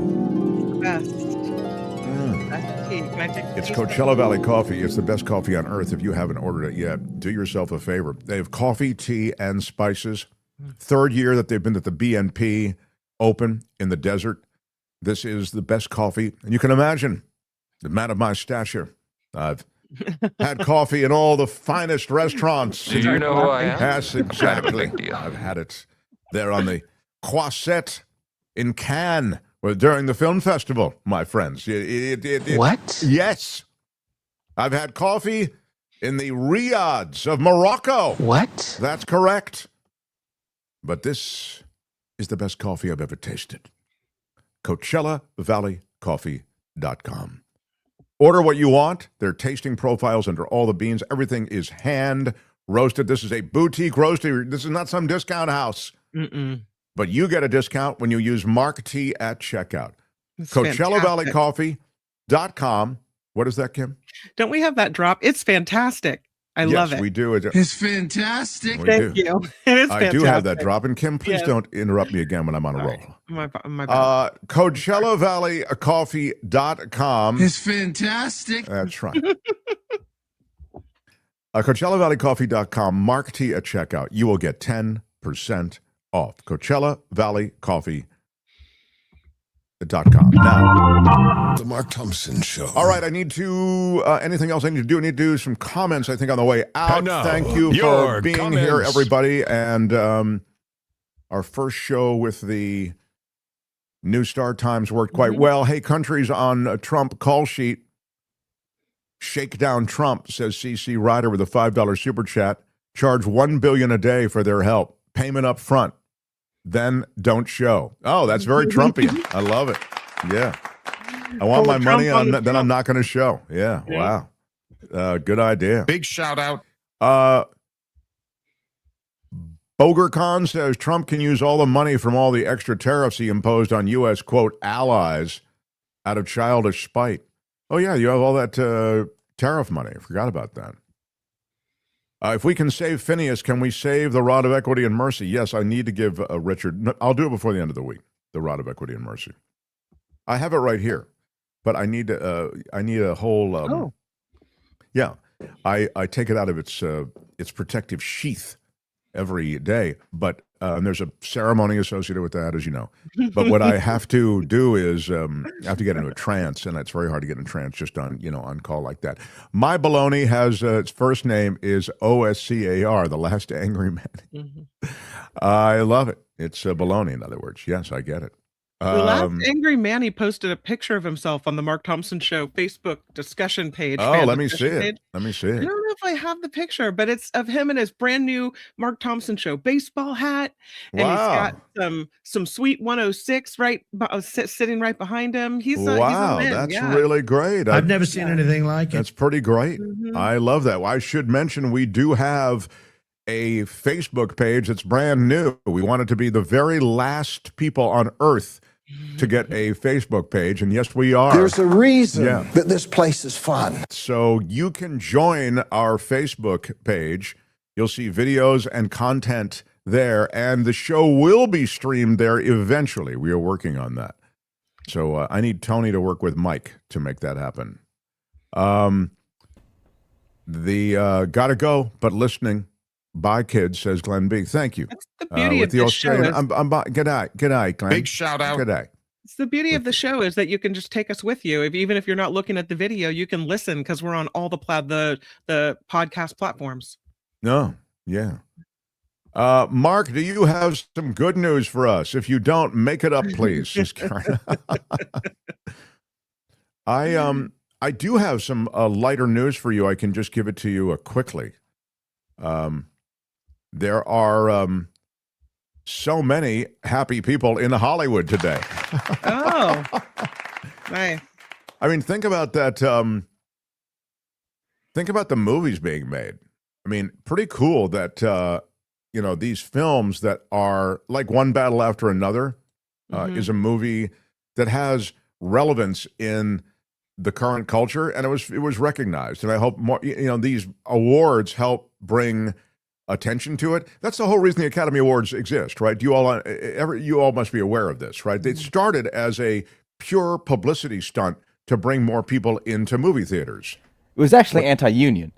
B: It's Coachella Valley Coffee. It's the best coffee on earth. If you haven't ordered it yet, do yourself a favor. They have coffee, tea, and spices. 3rd year that they've been at the BNP Open in the desert. This is the best coffee. And you can imagine, the man of my stature, I've had coffee in all the finest restaurants.
W: Do you know who I am?
B: Yes, exactly. I've had it there on the Croisette in Cannes during the film festival, my friends.
W: What?
B: Yes. I've had coffee in the Riyads of Morocco.
W: What?
B: That's correct. But this is the best coffee I've ever tasted. CoachellaValleyCoffee.com. Order what you want. There are tasting profiles under all the beans. Everything is hand roasted. This is a boutique roastery. This is not some discount house. But you get a discount when you use Mark T at checkout. CoachellaValleyCoffee.com. What is that, Kim?
E: Don't we have that drop? It's fantastic. I love it.
B: Yes, we do.
I: It's fantastic.
E: Thank you. It is fantastic.
B: I do have that drop. And Kim, please don't interrupt me again when I'm on a roll.
E: My bad.
B: CoachellaValleyCoffee.com.
I: It's fantastic.
B: That's right. CoachellaValleyCoffee.com. Mark T at checkout. You will get 10% off. CoachellaValleyCoffee.com. Now,
C: The Mark Thompson Show.
B: all right, I need to, anything else I need to do? I need to do some comments, I think, on the way out.
X: now,
B: Thank you for
X: your
B: being here,
X: comments.
B: everybody. And our first show with the New Star Times worked quite well. Hey, countries on a Trump call sheet. Shake down Trump, says CC Ryder with a $5 super chat. Charge $1 billion a day for their help. Payment up front. then don't show. Oh, that's very Trumpian. I love it. Yeah. I want my money, then I'm not going to show. Yeah. Wow. Good idea.
X: Big shout out.
B: Boger Khan says Trump can use all the money from all the extra tariffs he imposed on U.S., quote, allies out of childish spite. Oh, yeah, you have all that tariff money. I forgot about that. If we can save Phineas, can we save the rod of equity and mercy? Yes, I need to give Richard, I'll do it before the end of the week, the rod of equity and mercy. I have it right here, but I need a whole, yeah, I take it out of its protective sheath every day, but and there's a ceremony associated with that, as you know. But what I have to do is I have to get into a trance, and it's very hard to get in a trance just on on call like that. My baloney has its first name is OSCAR, the last angry man. Mm-hmm. I love it. It's baloney, in other words. Yes, I get it.
E: The last angry Manny posted a picture of himself on the Mark Thompson Show Facebook discussion page.
B: Oh, let me see it. Let me see it.
E: I don't know if I have the picture, but it's of him in his brand new Mark Thompson Show baseball hat, and he's got some sweet 106 sitting right behind him. He's a man.
B: That's really great.
I: I've never seen anything like it.
B: That's pretty great. Mm-hmm. I love that. Well, I should mention we do have a Facebook page that's brand new. We want it to be the very last people on Earth to get a Facebook page, and yes, we are.
P: There's a reason that this place is fun.
B: So you can join our Facebook page. You'll see videos and content there, and the show will be streamed there eventually. We are working on that. So I need Tony to work with Mike to make that happen. Gotta go, but listening. Bye, kids, says Glenn B. Thank you.
E: That's the beauty of the show.
B: G'day, Glenn.
X: Big shout out.
B: G'day.
E: It's the beauty of the show is that you can just take us with you. Even if you're not looking at the video, you can listen because we're on all the podcast platforms.
B: No, yeah. Mark, do you have some good news for us? If you don't, make it up, please. Just I do have some lighter news for you. I can just give it to you quickly. There are so many happy people in Hollywood today.
E: Oh, nice.
B: I mean, think about that. Think about the movies being made. I mean, pretty cool that, these films that are like One Battle After Another is a movie that has relevance in the current culture, and it was recognized. And I hope more, these awards help bring attention to it. That's the whole reason the Academy Awards exist, right? You all must be aware of this, right? They started as a pure publicity stunt to bring more people into movie theaters.
Q: It was actually anti-union.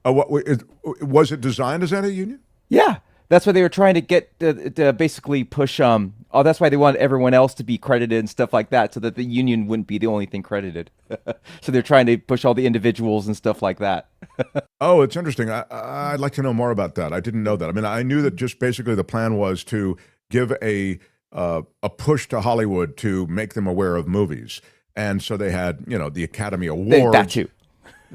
B: Was it designed as anti-union?
Q: Yeah, that's why they were trying to get to basically push. That's why they wanted everyone else to be credited and stuff like that, so that the union wouldn't be the only thing credited. So they're trying to push all the individuals and stuff like that.
B: Oh, it's interesting. I'd like to know more about that. I didn't know that. I mean, I knew that just basically the plan was to give a push to Hollywood to make them aware of movies, and so they had the Academy Awards.
Q: That too.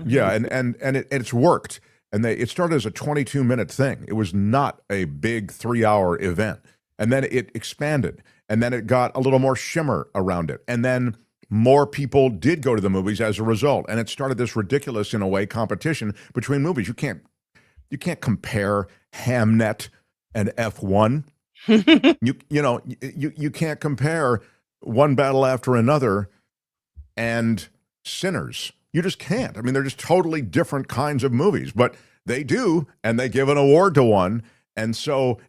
B: Yeah, and it's worked. And it started as a 22-minute thing. It was not a big 3-hour event. And then it expanded. And then it got a little more shimmer around it. And then more people did go to the movies as a result. And it started this ridiculous, in a way, competition between movies. You can't compare Hamnet and F1. You can't compare One Battle After Another and Sinners. You just can't. I mean, they're just totally different kinds of movies, but they do, and they give an award to one. And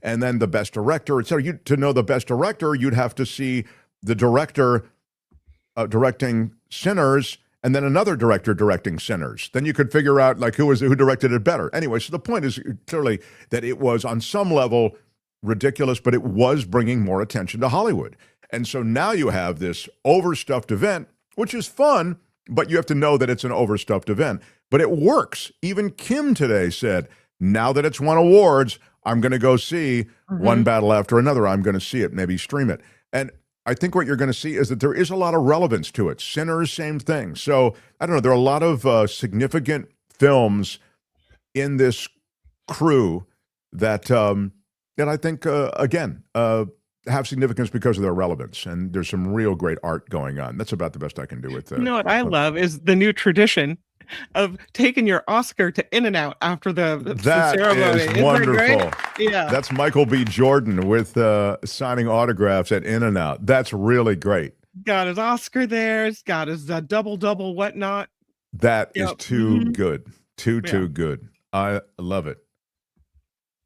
B: then the best director, etc. To know the best director, you'd have to see the director directing Sinners, and then another director directing Sinners. Then you could figure out who directed it better. Anyway, so the point is clearly that it was on some level ridiculous, but it was bringing more attention to Hollywood. And so now you have this overstuffed event, which is fun, but you have to know that it's an overstuffed event. But it works. Even Kim today said, now that it's won awards, I'm going to go see One Battle After Another. I'm going to see it, maybe stream it. And I think what you're going to see is that there is a lot of relevance to it. Sinners, same thing. So, I don't know, there are a lot of significant films in this crew that And I think, again, have significance because of their relevance. And there's some real great art going on. That's about the best I can do with
E: You know what I love is the new tradition of taking your Oscar to In-N-Out after the ceremony.
B: Is wonderful.
E: Yeah.
B: That's Michael B. Jordan with signing autographs at In-N-Out. That's really great.
E: Got his Oscar there. He's got his double whatnot.
B: That is too good. Too good. I love it.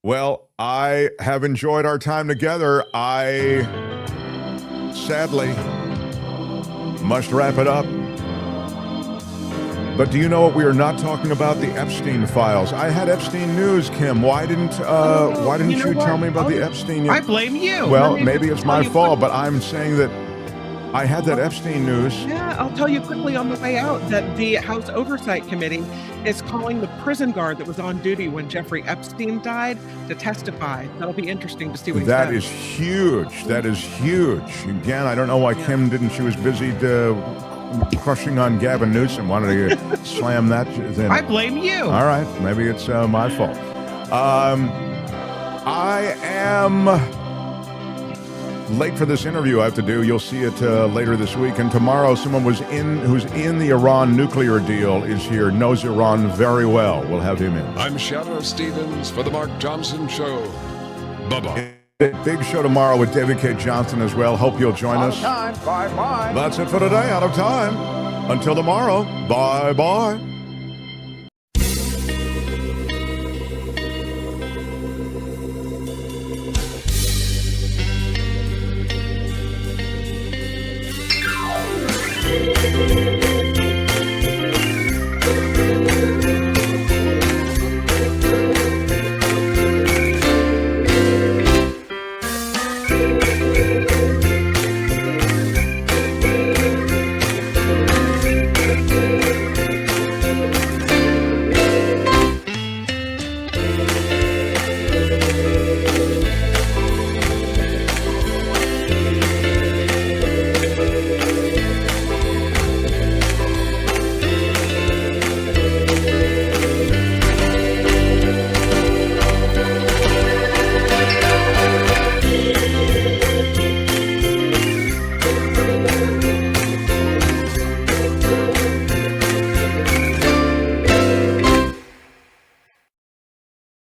B: Well, I have enjoyed our time together. I sadly must wrap it up. But do you know what we are not talking about? The Epstein files. I had Epstein news, Kim. Why didn't you tell me about the Epstein?
E: I blame you.
B: Well, maybe it's my fault, but I'm saying that I had that Epstein news.
E: Yeah, I'll tell you quickly on the way out that the House Oversight Committee is calling the prison guard that was on duty when Jeffrey Epstein died to testify. That'll be interesting to see what he says.
B: That is huge. That is huge. Again, I don't know why Kim didn't. She was busy crushing on Gavin Newsom. Wanted to slam that in.
E: I blame you.
B: All right. Maybe it's my fault. I am late for this interview I have to do. You'll see it later this week. And tomorrow, someone who's in the Iran nuclear deal is here, knows Iran very well. We'll have him in.
X: I'm Shadow Stevens for the Mark Thompson Show. Bye-bye.
B: Big show tomorrow with David K. Johnson as well. Hope you'll join us.
I: Time. Bye-bye.
B: That's it for today. Out of time. Until tomorrow. Bye-bye.